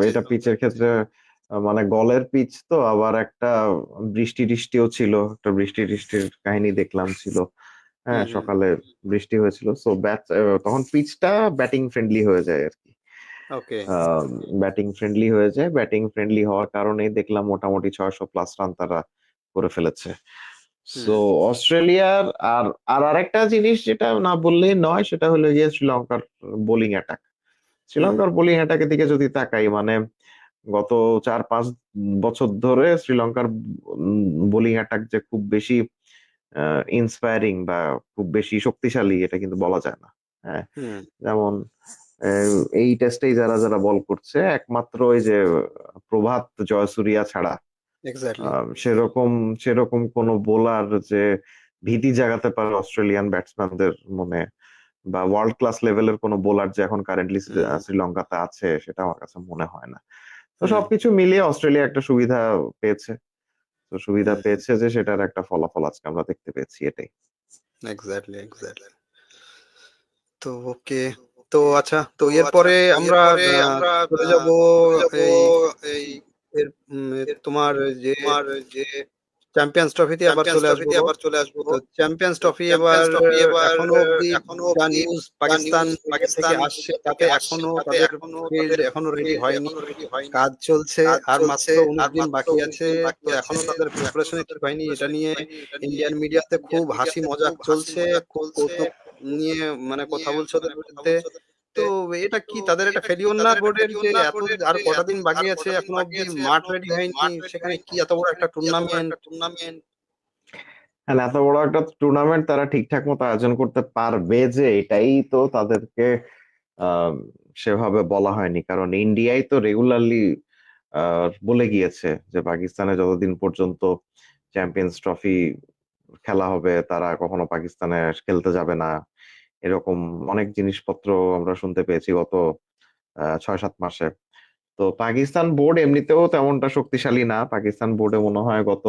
এটা পিচের ক্ষেত্রে মানে গলের পিচ তো, আবার একটা বৃষ্টিও ছিল, একটা বৃষ্টির কাহিনী দেখলাম ছিল। হ্যাঁ, সকালে বৃষ্টি হয়েছিল, সো তখন পিচটা ব্যাটিং ফ্রেন্ডলি হয়ে যায় আর কি। ওকে। ব্যাটিং ফ্রেন্ডলি হয়ে যায়, ব্যাটিং ফ্রেন্ডলি হওয়ার কারণেই দেখলাম মোটামুটি 600+ রান তারা করে ফেলেছে। সো হুম অস্ট্রেলিয়ার আর আর আরেকটা জিনিস যেটা না বললেই নয়, সেটা হলো গিয়ে শ্রীলঙ্কার বোলিং অ্যাটাক। হুম শ্রীলঙ্কার বোলিং অ্যাটাকের দিকে যদি তাকাই, মানে গত 4-5 বছর ধরে শ্রীলঙ্কার বোলিং অ্যাটাক যে খুব বেশি ইন্সপায়ারিং বা খুব বেশি শক্তিশালী, এটা কিন্তু বলা যায় না। হ্যাঁ, হুম যেমন এই টেস্টেই যারা যারা বল করছে, একমাত্র ওই যে প্রভাত জয়সূরিয়া ছাড়া এক্স্যাক্টলি। সেরকম সেরকম কোন বোলার যে ভীতি জাগাতে পারে অস্ট্রেলিয়ান ব্যাটসম্যানদের মনে, বা ওয়ার্ল্ড ক্লাস লেভেলের কোন বোলার যে এখন কারেন্টলি হুম শ্রীলঙ্কাতে আছে, সেটা আমার কাছে মনে হয় না। তো হুম সবকিছু মিলিয়ে অস্ট্রেলিয়া একটা সুবিধা পেয়েছে। তো সুবিধা হুম পেয়েছে যে সেটার একটা ফলাফল আজকে আমরা দেখতে পেয়েছি, এটাই। Exactly exactly. তো ওকে। তো আচ্ছা, তো এরপরে আমরা চলে যাব এই এর তোমার যে চ্যাম্পিয়ন্স ট্রফিতে আবার চলে আসবো গো। তো চ্যাম্পিয়ন্স ট্রফি এবার এখনো অবধি যা নিউজ পাকিস্তান ইন্ডিয়া থেকে আসছে, তাতে এখনো তাদের ফিল্ড এখনো রেডি হয়নি, কাজ চলছে, আর মাত্র 19 দিন বাকি আছে। তো এখনো তাদের প্রিপারেশন ঠিক হয়নি। এটা নিয়ে ইন্ডিয়ান মিডিয়াতে খুব হাসি মজাক চলছে, খুব কৌতুক নিয়ে মানে কথা বলছে ওদের বিরুদ্ধে। তো এটা কি তাদের একটা ফেলিওর না বোর্ডের, যে এত আর কটা দিন বাকি আছে এখনো অব্দি মাঠ রেডি হয়নি, সেখানে কি এত বড় একটা টুর্নামেন্ট? হ্যাঁ, এত বড় একটা টুর্নামেন্ট তারা ঠিকঠাক মতো আয়োজন করতে পারবে যে, এটাই তো তাদেরকে আহ, সেভাবে বলা হয়নি। কারণ ইন্ডিয়াই তো রেগুলারলি বলে গিয়েছে যে পাকিস্তানে যতদিন পর্যন্ত চ্যাম্পিয়ন্স ট্রফি খেলা হবে, তারা কখনো পাকিস্তানে খেলতে যাবে না। এরকম অনেক জিনিসপত্র আমরা শুনতে পেয়েছি গত 6-7 মাসে। তো পাকিস্তান বোর্ড এমনিতেও তেমনটা শক্তিশালী না। পাকিস্তান বোর্ডে মনে হয় গত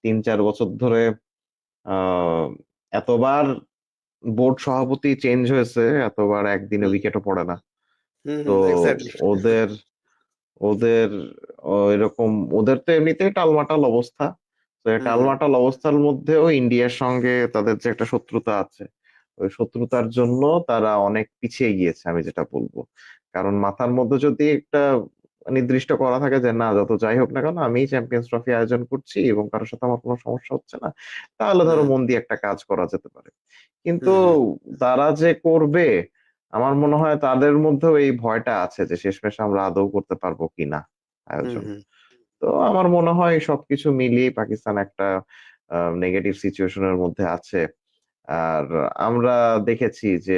3-4 বছর ধরে আহ এতবার বোর্ড সভাপতি চেঞ্জ হয়েছে, এতবার একদিনে হুম উইকেটও পড়ে না। হুম তো হুম এক্স্যাক্টলি। ওদের ওদের এরকম, ওদের তো এমনিতেই টালমাটাল অবস্থা। তো এই হুম হুম টালমাটাল অবস্থার মধ্যেও ইন্ডিয়ার সঙ্গে তাদের যে একটা শত্রুতা আছে, ওই শত্রুতার জন্য তারা অনেক পিছিয়ে গিয়েছে, আমি যেটা বলবো। কারণ মাথার মধ্যে যদি একটা নির্দিষ্ট করা থাকে যে না, যত যাই হোক না কেন আমি চ্যাম্পিয়ন্স ট্রফি আয়োজন করছি এবং কারোর সাথে আমার কোনো সমস্যা হচ্ছে না, তাহলে ধরো হুম মন দিয়ে একটা কাজ করা যেতে পারে। কিন্তু হুম হুম তারা যে করবে, আমার মনে হয় তাদের মধ্যেও এই ভয়টা আছে যে শেষমেশ আমরা আদৌ করতে পারবো কিনা হুম আয়োজন। হুম তো আমার মনে হয় সবকিছু মিলিয়ে পাকিস্তান একটা নেগেটিভ সিচুয়েশনের মধ্যে আছে। আর আমরা দেখেছি যে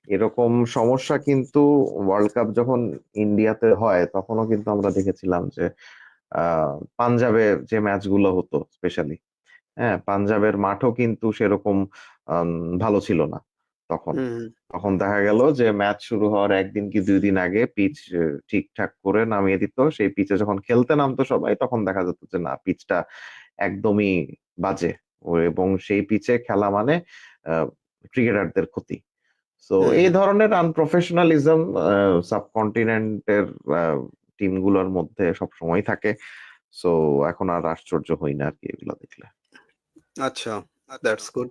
এরকম সমস্যা কিন্তু ওয়ার্ল্ড কাপ যখন ইন্ডিয়াতে হয়, তখনও কিন্তু আমরা দেখেছিলাম যে পাঞ্জাবে যে ম্যাচগুলো হতো স্পেশালি, হ্যাঁ, পাঞ্জাবের মাঠও কিন্তু সেরকম আম, ভালো ছিল না তখন। হুম হুম তখন দেখা গেল যে ম্যাচ শুরু হওয়ার 1 দিন কি 2 দিন আগে পিচ ঠিকঠাক করে নামিয়ে দিত। সেই পিচে যখন খেলতে নামতো সবাই, তখন দেখা যেত যে না, পিচটা একদমই বাজে। এবং সেই পিচে খেলা মানে ক্রিকেটারদের ক্ষতি। তো হুম এই হুম ধরনের আনপ্রফেশনালিজম সাবকন্টিনেন্টের টিমগুলোর মধ্যে সব সময় থাকে। সো এখন আর আশ্চর্য হই না আর কি এগুলো দেখলে। আচ্ছা, দ্যাটস গুড।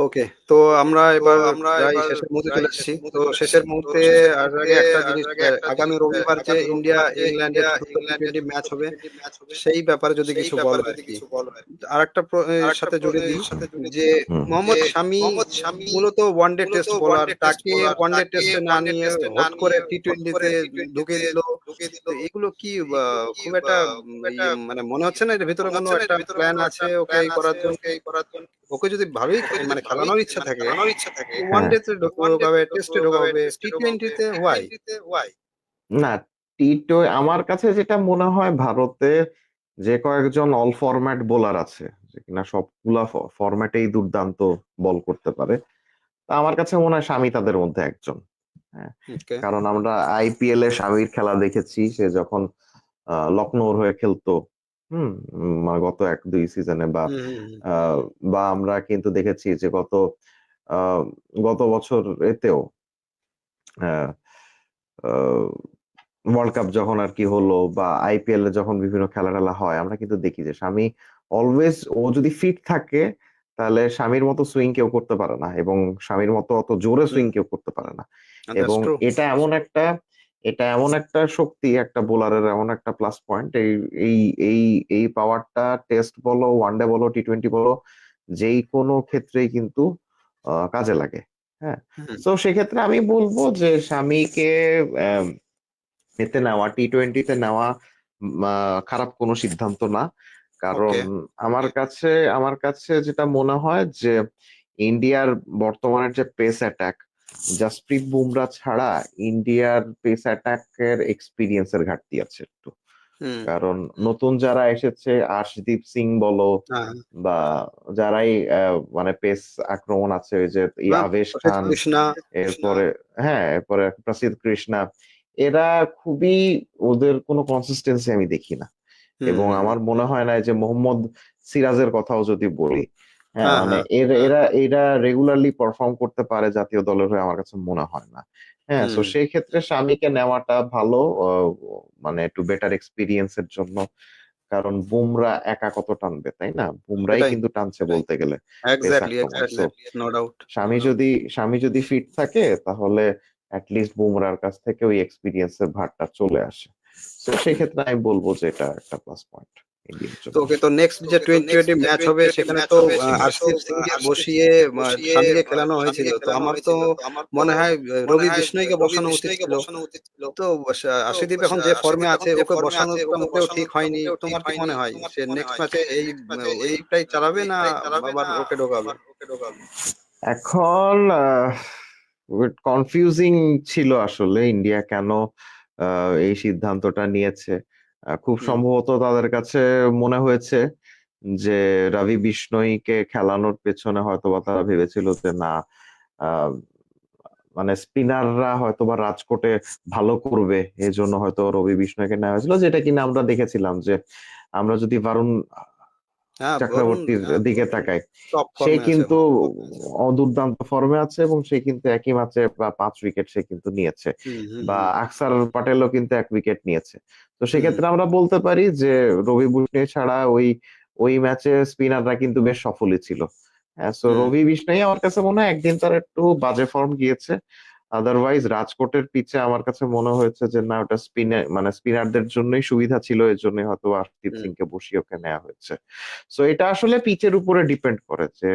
ওকে, তো আমরা এবার প্রায় শেষের মুহূর্তে চলে এসেছি। তো শেষের মুহূর্তে আর আগে একটা জিনিস, আগামী রবিবার যে ইন্ডিয়া ইংল্যান্ডের চতুর্থ টি-20 ম্যাচ হবে, সেই ব্যাপারে যদি কিছু বলো আর কি। আর একটা এর সাথে জুড়ে দিই যে হুম। মোহাম্মদ শামি মূলত ওয়ানডে টেস্ট বোলার, তাকে ওয়ানডে টেস্টে না নিয়ে হট করে টি-20-তে ঢুকিয়ে দিল। তো এগুলো কি খুব একটা মানে মনে হচ্ছে না এর ভিতরে কোনো একটা প্ল্যান আছে ওকে এই করার জন্য? ওকে যদি ভালোই মানে খেলানোর ইচ্ছা থাকে, ওয়ান হ্যাঁ, ডে তে ঢোকাবে, টেস্টে ঢোকাবে, টি-20-তে হোয়াই? না, আমার কাছে যেটা মনে হয়, ভারতে যে কয়েকজন অল ফরম্যাট বোলার আছে, যে কিনা সবগুলা ফরম্যাটেই দুর্দান্ত বল করতে পারে, তা আমার কাছে মনে হয় স্বামী তাদের মধ্যে একজন। হ্যাঁ, ওকে। কারণ আমরা আইপিএল এ স্বামীর খেলা দেখেছি, সে যখন লখনৌর হয়ে খেলতো, হুম, গত 1-2 সিজনে, বা হুম হুম হুম আহ, বা আমরা কিন্তু দেখেছি যে আহ, গত বছর এতেও ওয়ার্ল্ড কাপ যখন আর কি হলো, বা আইপিএল এ যখন বিভিন্ন খেলা টেলা হয়, আমরা কিন্তু দেখি যে স্বামী অলওয়েজ, ও যদি ফিট থাকে তাহলে স্বামীর মতো সুইং কেউ করতে পারে না, এবং স্বামীর মতো অত জোরে হুম, সুইং কেউ করতে পারে না। দ্যাটস এবং ট্রু। এটা এমন একটা এটা এমন একটা শক্তি, একটা বোলারের এমন একটা প্লাস পয়েন্ট, এই এই এই এই পাওয়ারটা টেস্ট বলো, ওয়ানডে বলো, টি-20 বলো, যেই কোনো ক্ষেত্রেই কিন্তু কাজে লাগে। হ্যাঁ, হুম, তো সেক্ষেত্রে আমি বলবো যে স্বামীকে এতে নেওয়া, টি-20 তে নেওয়া খারাপ কোনো সিদ্ধান্ত না। কারণ ওকে। আমার কাছে যেটা মনে হয় যে ইন্ডিয়ার বর্তমানের যে পেস অ্যাটাক, জাসপ্রীত বুমরা ছাড়া ইন্ডিয়ার পেস অ্যাটাকের এক্সপিরিয়েন্সের ঘাটতি আছে একটু। হুম, কারণ নতুন যারা এসেছে, আর্শদীপ সিং বলো হ্যাঁ, বা যারাই মানে পেস আক্রমণ আছে, ওই যে আবেশ প্রসিদ্ধ খান, কৃষ্ণা। এরপরে হ্যাঁ, এরপরে প্রসিদ্ধ কৃষ্ণা, এরা খুবই, ওদের কোনো কনসিস্টেন্সি আমি দেখি না। হুম, এবং হুম, আমার মনে হয় না যে মোহাম্মদ সিরাজের কথাও যদি বলি, হ্যাঁ হ্যাঁ, মানে হ্যাঁ, এরা এরা রেগুলারলি পারফর্ম করতে পারে জাতীয় দলের হয়ে, আমার কাছে মনে হয় না। হ্যাঁ, তো হুম, সেই ক্ষেত্রে স্বামীকে নেওয়াটা ভালো, মানে একটু বেটার এক্সপিরিয়েন্স এর জন্য। কারণ বুমরা একা কত টানবে, তাই না? বুমরাই সেটাই, কিন্তু টানছে বলতে গেলে পেস এক্স্যাক্টলি, আক্রমণ। Exactly, so no doubt. স্বামী যদি ফিট থাকে, তাহলে অ্যাটলিস্ট বুমরার কাছ থেকে ওই এক্সপিরিয়েন্সের ভারটা চলে আসে। তো সেই ক্ষেত্রে আমি বলবো যে এটা একটা প্লাস পয়েন্ট ইন্ডিয়ার তো জন্য। ওকে, তো নেক্সট যে টোয়েন্টি ম্যাচ হবে সেখানে তো আরসিবি সিং কে বসিয়ে স্বামীকে খেলানো হয়েছিল, তো আমার তো মনে হয় রবি বিষ্ণয়কে বসানো উচিত ছিল। তো আশিদীপ এখন যে ফর্মে আছে, ওকে বসানোটা মোটেও ঠিক হয়নি। তোমার কি মনে হয় সে নেক্সট ম্যাচে এইটাই চালাবে না আবার ওকে ঢোকাবে? এখন কনফিউজিং ছিল আসলে ইন্ডিয়া কেন এই সিদ্ধান্তটা নিয়েছে। খুব হুম, সম্ভবত তাদের কাছে মনে হয়েছে যে রবি বিষ্ণয়কে খেলানোর পেছনে হয়তোবা তারা ভেবেছিল যে না, আহ, মানে স্পিনাররা হয়তোবা রাজকোটে ভালো করবে, এই জন্য হয়তো রবি বিষ্ণয়কে নেওয়া হয়েছিল, যেটা কিনা আমরা দেখেছিলাম যে আমরা যদি বারুণ হ্যাঁ, বরুণ চক্রবর্তীর দিকে তাকাই, টপ সে ফর্মে আছে কিন্তু এখন। দুর্দান্ত ফর্মে আছে এবং সে কিন্তু একই ম্যাচে 5 উইকেট সে কিন্তু নিয়েছে, হুম, হুম, বা হুম, আকসার প্যাটেলও কিন্তু 1 উইকেট নিয়েছে। তো হুম, সেক্ষেত্রে আমরা বলতে পারি যে রবি বিষ্ণয় ছাড়া ওই ওই ম্যাচে স্পিনাররা কিন্তু বেশ সফলই ছিল। হ্যাঁ, সো হুম, রবি বিষ্ণয় আমার কাছে মনে হয় একদিন তার একটু বাজে ফর্ম গিয়েছে। আদারওয়াইজ রাজকোটের পিচে আমার কাছে মনে হয়েছে যে না, ওটা মানে স্পিনারদের জন্যই সুবিধা ছিল, এর জন্য হয়তো আশদীপ হুম, সিংকে বসিয়ে ওকে নেওয়া হয়েছে। সো এটা আসলে পিচের উপরে ডিপেন্ড করে যে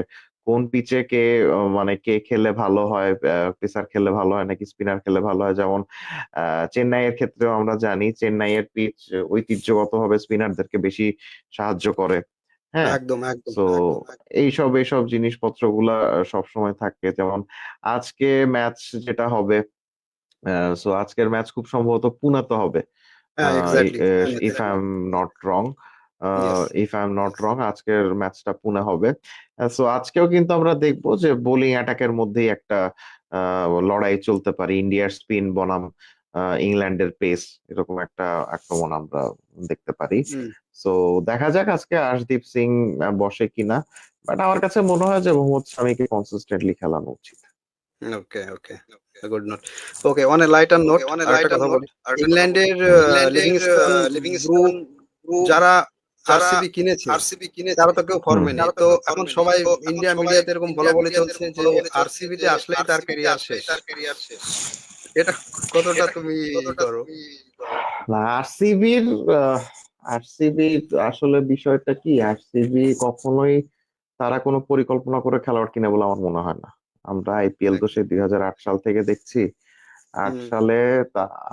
কোন পিচে কে মানে কে খেললে ভালো হয়, পেসার খেললে ভালো হয় নাকি স্পিনার খেললে ভালো হয়। যেমন চেন্নাইয়ের ক্ষেত্রেও আমরা জানি চেন্নাইয়ের পিচ ঐতিহ্যগতভাবে স্পিনারদেরকে বেশি সাহায্য করে। হ্যাঁ, একদম, একদম। তো এইসব জিনিসপত্রগুলা সবসময় থাকে। যেমন আজকে ম্যাচ যেটা হবে, সো আজকের ম্যাচ খুব সম্ভবত পুনেতে হবে, হ্যাঁ, এক্স্যাক্টলি, পুনেতে। If I am not wrong. Yes. আজকের ম্যাচটা পুনে হবে। সো আজকেও কিন্তু আমরা দেখবো যে বোলিং অ্যাটাকের মধ্যেই একটা লড়াই চলতে পারে, ইন্ডিয়ার স্পিন বনাম ইংল্যান্ডের পেস, এরকম একটা আক্রমণ আমরা দেখতে পারি। হুম, সো দেখা যাক আজকে আশদীপ সিং বসে কিনা, বাট আমার কাছে মনে হয় যে মোহাম্মদ শামিকে কনসিস্টেন্টলি খেলানো উচিত। Okay, okay, good note. Okay, on a lighter note আরেকটা কথা বলি। ইংল্যান্ডের লিভিংস্টোন, ব্রুক, যারা আরসিবি কিনেছে, তারা তো কেউ হুম। ফর্মে নেই। তো এখন সবাই ইন্ডিয়া মিডিয়াতে এরকম বলা বলি চলছে যে আরসিবি তে আসলেই তার ক্যারিয়ার শেষ। এটা কতটা তুমি করো? না, আরসিবি আসলে বিষয়টা কি, আরসিবি কখনোই তারা কোনো পরিকল্পনা করে খেলোয়াড় কিনে বলে আমার মনে হয় না। আমরা আইপিএল তো সেই 2008 সাল থেকে দেখছি। আট হুম, সালে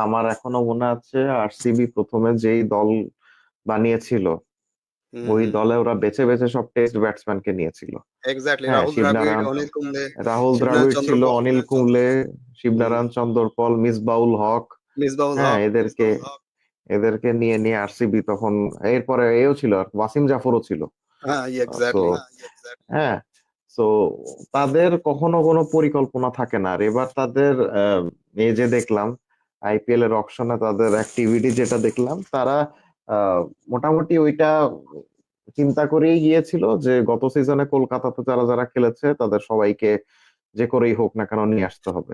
আমার এখনো মনে আছে আরসিবি প্রথমে যেই দল বানিয়েছিল, হুম, ওই হুম, দলে ওরা বেছে বেছে সব টেস্ট ব্যাটসম্যানকে নিয়েছিল। এক্স্যাক্টলি। হ্যাঁ, রাহুল দ্রাবিড়, অনিল কুম্বলে, রাহুল শিবনাথ দ্রাবিড় ছিল, চন্দ্রপল, অনিল কুম্বলে, হুম, শিবনারায়ণ চন্দরপল, মিসবাউল হক। মিসবাউল হ্যাঁ, হক। এদেরকে নিয়ে নিয়ে আরসিবি তখন, এরপরে এও ছিল, আর ওয়াসিম জাফরও ছিল। হ্যাঁ, সো এক্স্যাক্টলি। হ্যাঁ, সো তাদের কখনো কোনো পরিকল্পনা থাকে না। আর এবার তাদের এই যে দেখলাম আইপিএল এর অকশনে তাদের অ্যাক্টিভিটি যেটা দেখলাম, তারা আহ, মোটামুটি ওইটা চিন্তা করেই গিয়েছিল যে গত সিজনে কলকাতাতে যারা যারা খেলেছে তাদের সবাইকে যে করেই হোক না কেন নিয়ে আসতে হবে।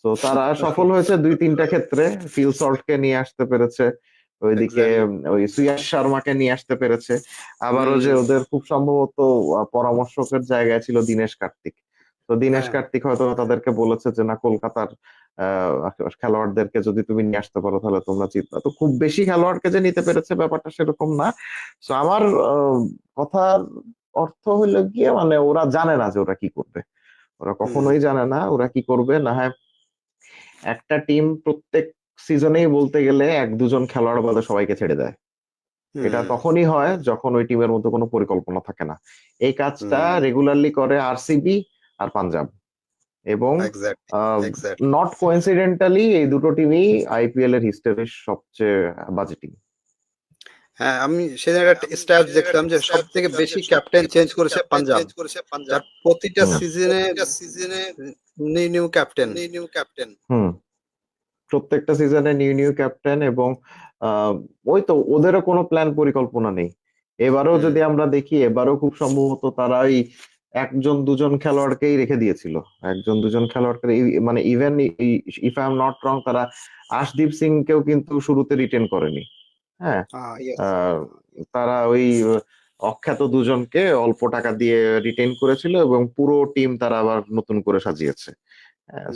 তো তারা সফল হয়েছে 2-3টা ক্ষেত্রে। ফিল সল্টকে নিয়ে আসতে পেরেছে, ওইদিকে এক্স্যাক্টলি। ওই সুয়াশ শর্মাকে নিয়ে আসতে পেরেছে। আবারও হুম, যে ওদের খুব সম্ভবত পরামর্শকের জায়গায় ছিল দীনেশ কার্তিক। তো দীনেশ হ্যাঁ কার্তিক হয়তো তাদেরকে বলেছে যে না, কলকাতার খেলোয়াড়দেরকে যদি তুমি নিয়ে আসতে পারো তাহলে তোমরা জিতবা। তো খুব বেশি খেলোয়াড়কে যে নিতে পেরেছে ব্যাপারটা সেরকম না। তো আমার কথার অর্থ হইলো গিয়ে মানে ওরা জানে না যে ওরা কি করবে, ওরা হুম কখনোই জানে না ওরা কি করবে। না হয় একটা টিম প্রত্যেক সিজনেই বলতে গেলে এক দুজন খেলোয়াড় বাদে সবাইকে ছেড়ে দেয়। এটা হুম তখনই হয় যখন ওই টিমের মধ্যে কোনো পরিকল্পনা থাকে না। এই কাজটা হুম রেগুলারলি করে আরসিবি আর পাঞ্জাব, এবং এক্স্যাক্টলি নট কোইন্সিডেন্টালি এই দুটো টিমই আইপিএল এর হিস্টোরির সবচেয়ে বাজে টিম। হ্যাঁ, আমি সেদিন একটা স্ট্যাটস দেখলাম যে সব থেকে বেশি ক্যাপ্টেন চেঞ্জ করেছে পাঞ্জাব, তার প্রতিটা হুম সিজনে নিউ নিউ ক্যাপ্টেন। হুম প্রত্যেকটা সিজনে নিউ নিউ ক্যাপ্টেন, এবং আহ, ওই তো ওদেরও কোনো প্ল্যান পরিকল্পনা নেই। এবারেও হুম যদি আমরা দেখি, এবারেও খুব সম্ভবত তারা ওই একজন দুজন খেলোয়াড়কেই রেখে দিয়েছিল। একজন দুজন খেলোয়াড়কে মানে even if I am not রং, তারা আশদীপ সিং কেও কিন্তু শুরুতে রিটেন করেনি। হ্যাঁ, ইয়েস। আহ, তারা ওই অখ্যাত দুজনকে অল্প টাকা দিয়ে রিটেন করেছিল, এবং পুরো টিম তারা আবার নতুন করে সাজিয়েছে।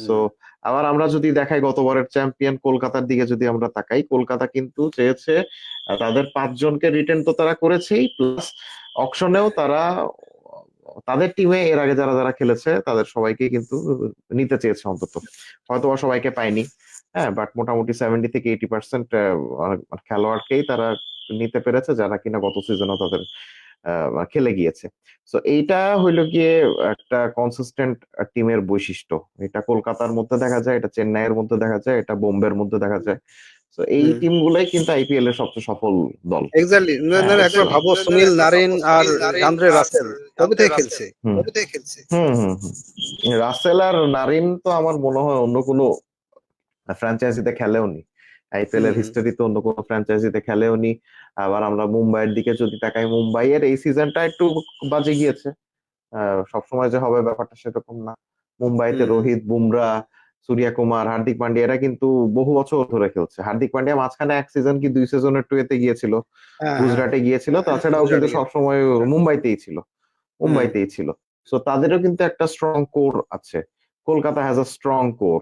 সো হুম আবার আমরা যদি দেখাই গতবারের চ্যাম্পিয়ন কলকাতার দিকে যদি আমরা তাকাই, কলকাতা কিন্তু চেয়েছে তাদের পাঁচজনকে রিটেন তো তারা করেছেই, প্লাস অকশনেও তারা তাদের টিমে এর আগে যারা যারা খেলেছে তাদের সবাইকে কিন্তু নিতে চেয়েছে অন্তত। হয়তো বা সবাইকে পায়নি, হ্যাঁ, বাট মোটামুটি 70 থেকে 80% খেলোয়াড়কেই তারা নিতে পেরেছে যারা কিনা গত সিজনও তাদের খেলে গিয়েছে। তো এইটা হইলো গিয়ে একটা কনসিস্টেন্ট টিমের বৈশিষ্ট্য। এটা কলকাতার মধ্যে দেখা যায়, এটা চেন্নাইয়ের মধ্যে দেখা যায়, এটা বোম্বের মধ্যে দেখা যায়। তো এই হুম টিমগুলাই কিন্তু আইপিএল এর সবচেয়ে সফল দল। এক্স্যাক্টলি। হ্যাঁ, একবার ভাবো, সুনীল নারিন আর আন্দ্রে রাসেল কবে থেকে খেলছে। হুম হুম হুম হুম। রাসেল আর নারিন তো আমার মনে হয় অন্য কোনো ফ্র্যাঞ্চাইজিতে খেলেও নি, আইপিএল এর হুম হিস্টোরিতে অন্য কোনো ফ্র্যাঞ্চাইজিতে খেলেও নি। আবার আমরা মুম্বাইয়ের দিকে যদি তাকাই, মুম্বাইয়ের এই সিজনটা একটু বাজে গিয়েছে। সবসময় যে হবে ব্যাপারটা সেরকম না। মুম্বাইতে হুম রোহিত, বুমরা, সূর্যা কুমার, হার্দিক পান্ডিয়া এরা কিন্তু বহু বছর ধরে খেলছে। হার্দিক পান্ডিয়া মাঝখানে এক সিজন কি দুই সিজনের টুয়েতে গিয়েছিল, হ্যাঁ হ্যাঁ গুজরাটে গিয়েছিল, তাছাড়াও কিন্তু গুজরাটে গেছে। সবসময় মুম্বাইতেই ছিল, হুম মুম্বাইতেই ছিল। সো তাদেরও কিন্তু একটা স্ট্রং কোর আছে। Kolkata has a strong core.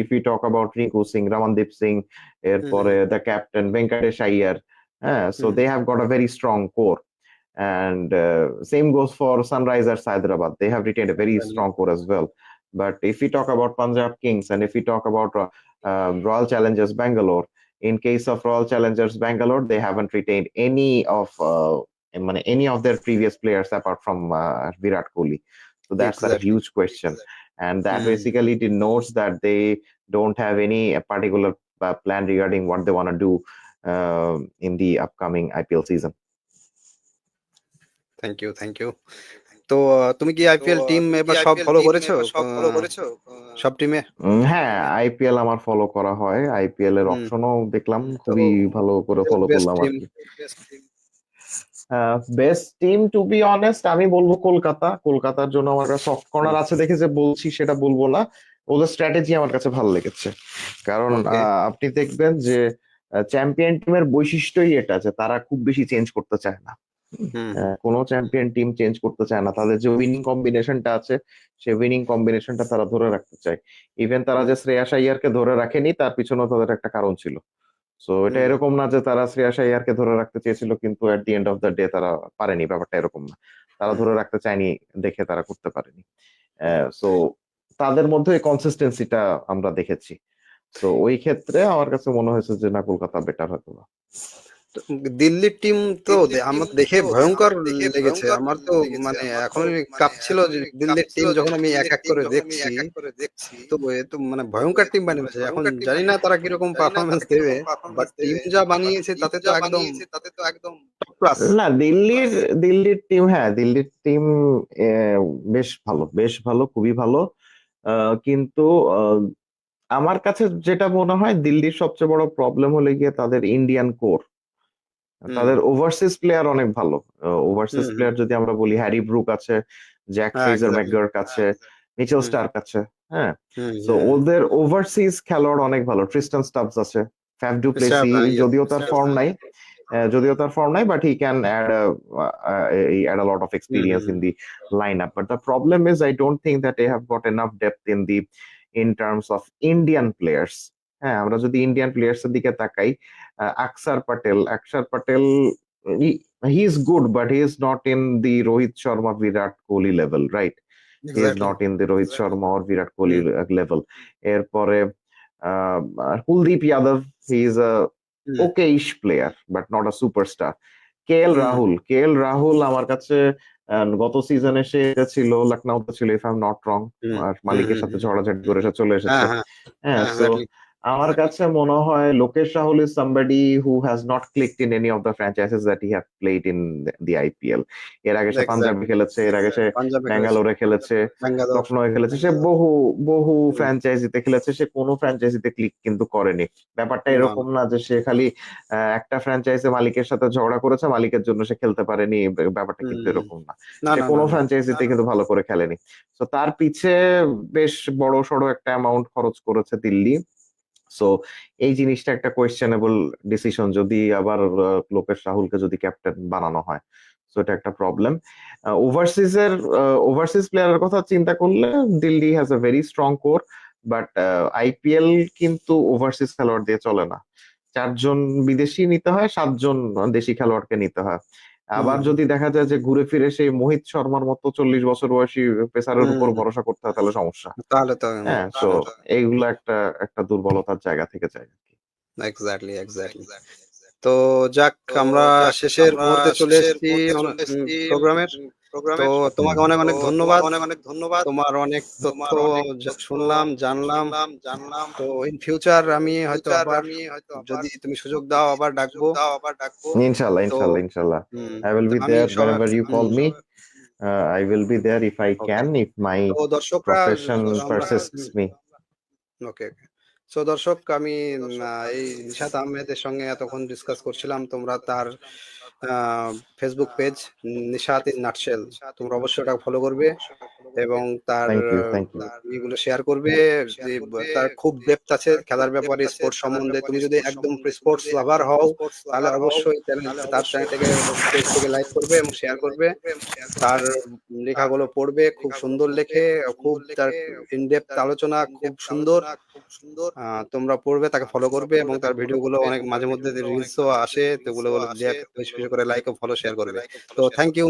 If you talk about Rinku Singh, Ramandeep Singh, হুম এরপরে দ্য ক্যাপ্টেন ভেঙ্কটেশ আইয়ার, হ্যাঁ, so hmm they have got a very strong core. And same goes for Sunrisers Hyderabad. They have retained a very exactly. strong core as well. But if we talk about Punjab Kings, and if we talk about Royal Challengers Bangalore, in case of Royal Challengers Bangalore, they haven't retained any of their previous players apart from Virat Kohli. So that's a Exactly. huge question, and that hmm basically denotes that they don't have any particular plan regarding what they want to do in the upcoming IPL season. Thank you. তো তুমি কি আইপিএল টিম এবার সব ফলো করেছো? সব টিমে? হ্যাঁ, আইপিএল আমার ফলো করা হয়। আইপিএল এর হুম অপশনও দেখলাম, তো খুবই ভালো করে ফলো বেস্ট করলাম আর টিম? কি। Best team to be honest আমি বলবো কলকাতা। কলকাতার জন্য আমার কাছে সফট কর্নার আছে দেখে যে বলছি সেটা বলবো না, ওদের স্ট্র্যাটেজি আমার কাছে ভালো লেগেছে। কারণ ওকে। আপনি দেখবেন যে চ্যাম্পিয়ন টিমের বৈশিষ্ট্যই এটা যে তারা খুব বেশি চেঞ্জ করতে চায় না। হুম কোনো চ্যাম্পিয়ন টিম চেঞ্জ করতে চায় না, তাদের যে উইনিং কম্বিনেশনটা আছে সেই উইনিং কম্বিনেশনটা তারা ধরে রাখতে চায়। ইভেন তারা হুম যে শ্রেয়াস আইয়ারকে ধরে রাখেনি তার পিছনেও তাদের একটা কারণ ছিল। সো এটা হুম এরকম না যে তারা শ্রেয়াস আইয়ারকে ধরে রাখতে চেয়েছিল কিন্তু at the end of the day তারা পারেনি, ব্যাপারটা এরকম না। তারা হুম ধরে রাখতে চায়নি দেখে তারা করতে পারেনি। সো তাদের মধ্যে এই কনসিস্টেন্সিটা আমরা দেখেছি। সো ওই ক্ষেত্রে আমার কাছে মনে হয়েছে যে না, কলকাতা বেটার হয়তো বা। তো দিল্লির টিম তো আমার দেখে ভয়ঙ্কর লেগেছে আমার তো। মানে এখন কাঁপছিল যে দিল্লির টিম যখন আমি এক এক করে দেখছি, তো এ তো মানে ভয়ঙ্কর টিম বানিয়েছে। এখন জানি না তারা কিরকম পারফরমেন্স দেবে, বাট টিম যা বানিয়েছে তাতে তো একদম টপ ক্লাস। না, দিল্লির টিম, হ্যাঁ দিল্লির টিম বেশ ভালো, বেশ ভালো, খুবই ভালো। কিন্তু আহ, আমার কাছে যেটা মনে হয় দিল্লির সবচেয়ে বড় প্রবলেম হলে গিয়ে তাদের ইন্ডিয়ান কোর। হুম তাদের ওভারসিজ প্লেয়ার অনেক ভালো। ওভারসিজ হুম হুম প্লেয়ার যদি আমরা বলি, হ্যারি ব্রুক আছে, জ্যাক হ্যাঁ ফ্রেজার এক্স্যাক্টলি। ম্যাকগার্ক আছে, মিচেল হুম স্টার্ক আছে। হ্যাঁ, হুম তো হুম ওদের ওভারসিজ খেলোয়াড় অনেক ভালো। ট্রিস্টান স্টাবস আছে, Faf du Plessis staff, yes যদিও তার স্টাফ। ফর্ম নাই, যদিও তার ফর্ম নাই, but he can add a lot of experience in the lineup. But the problem is, I don't think that they have got enough depth in terms of Indian players. হ্যাঁ, আমরা যদি ইন্ডিয়ান প্লেয়ার্স এর দিকে তাকাই, আকসার Patel he is good, but he is not in the Rohit Sharma, Virat Kohli level, right? He is Exactly. not in the Rohit Sharma or Virat Kohli level. এরপরে Kuldeep Yadav, he is a okay-ish player, but not a superstar. KL Rahul আমার কাছে গত সিজনে সে ছিল লখনউতে ছিল, if I am not wrong, আর মালিকের সাথে ঝগড়াঝাটি করে সে চলে এসেছে। হ্যাঁ, সো আমার কাছে মনে হয় Lokesh Rahul is somebody who has not clicked in any of the franchises that he have played in the IPL. এর আগে সে পাঞ্জাবে খেলেছে, এর আগে সে ব্যাঙ্গালোরে খেলেছে, লখনৌয়ে খেলেছে, সে বহু বহু ফ্র্যাঞ্চাইজিতে খেলেছে, সে কোনো ফ্র্যাঞ্চাইজিতে ক্লিক কিন্তু করেনি। ব্যাপারটা এরকম না যে সে খালি একটা ফ্র্যাঞ্চাইজি মালিকের সাথে ঝগড়া করেছে, মালিকের জন্য সে খেলতে পারেনি, ব্যাপারটা কিন্তু এরকম না। সে কোনো ফ্র্যাঞ্চাইজিতে কিন্তু ভালো করে খেলেনি। তো তার পিছে বেশ বড় সড়ো একটা অ্যামাউন্ট খরচ করেছে দিল্লি। সো এই জিনিসটা একটা কোয়েশ্চেনেবল ডিসিশন, যদি আবার লোকেশ রাহুলকে যদি ক্যাপ্টেন বানানো হয়, সো এটা একটা প্রবলেম। ওভারসিজ প্লেয়ারের কথা চিন্তা করলে Delhi has a very strong core, but IPL কিন্তু ওভারসিজ খেলোয়াড় দিয়ে চলে না। 4 জন বিদেশি নিতে হয়, 7 জন দেশি খেলোয়াড়কে নিতে হয়। আবার যদি দেখা যায় যে ঘুরে ফিরে সেই মোহিত শর্মার মতো 40 বছর বয়সী পেসারের উপর ভরসা করতে হয়, তাহলে সমস্যা। তাহলে তো হ্যাঁ, তো এইগুলো একটা দুর্বলতার জায়গা থেকে যায়। এক্স্যাক্টলি। তো যাক, আমরা শেষের মুহূর্তে চলে এসেছি প্রোগ্রামের। তো তোমাকে অনেক অনেক ধন্যবাদ। তোমার অনেক তথ্য শুনলাম, জানলাম। তো ইন ফিউচার আমি হয়তো আবার, যদি তুমি সুযোগ দাও, আবার ডাকবো। ইনশাআল্লাহ I will be there whenever you call me. I will be there if I can, if my profession persists me. Okay. So দর্শক, আমি এই নিশাত আহমেদের সঙ্গে এতক্ষণ ডিসকাস করছিলাম। তোমরা তার Facebook page Nishat in nutshell, তোমরা অবশ্যই ওটা ফলো করবে এবং তার ইগুলো শেয়ার করবে। তার খুব ডেপথ আছে খেলার ব্যাপারে, স্পোর্টস সম্বন্ধে। তুমি যদি একদম স্পোর্টস লাভার হও, তাহলে অবশ্যই তার চ্যানেলটাকে লাইক করবে এবং শেয়ার করবে। তার লেখাগুলো পড়বে, খুব সুন্দর লেখে, খুব তার ইনডেপথ আলোচনা খুব সুন্দর। তোমরা পড়বে, তাকে ফলো করবে এবং তার ভিডিওগুলো অনেক মাঝে মধ্যে রিলসও আসে, তো ওগুলো বেশি বেশি করে লাইক ও ফলো শেয়ার করবে। তো থ্যাংক ইউ।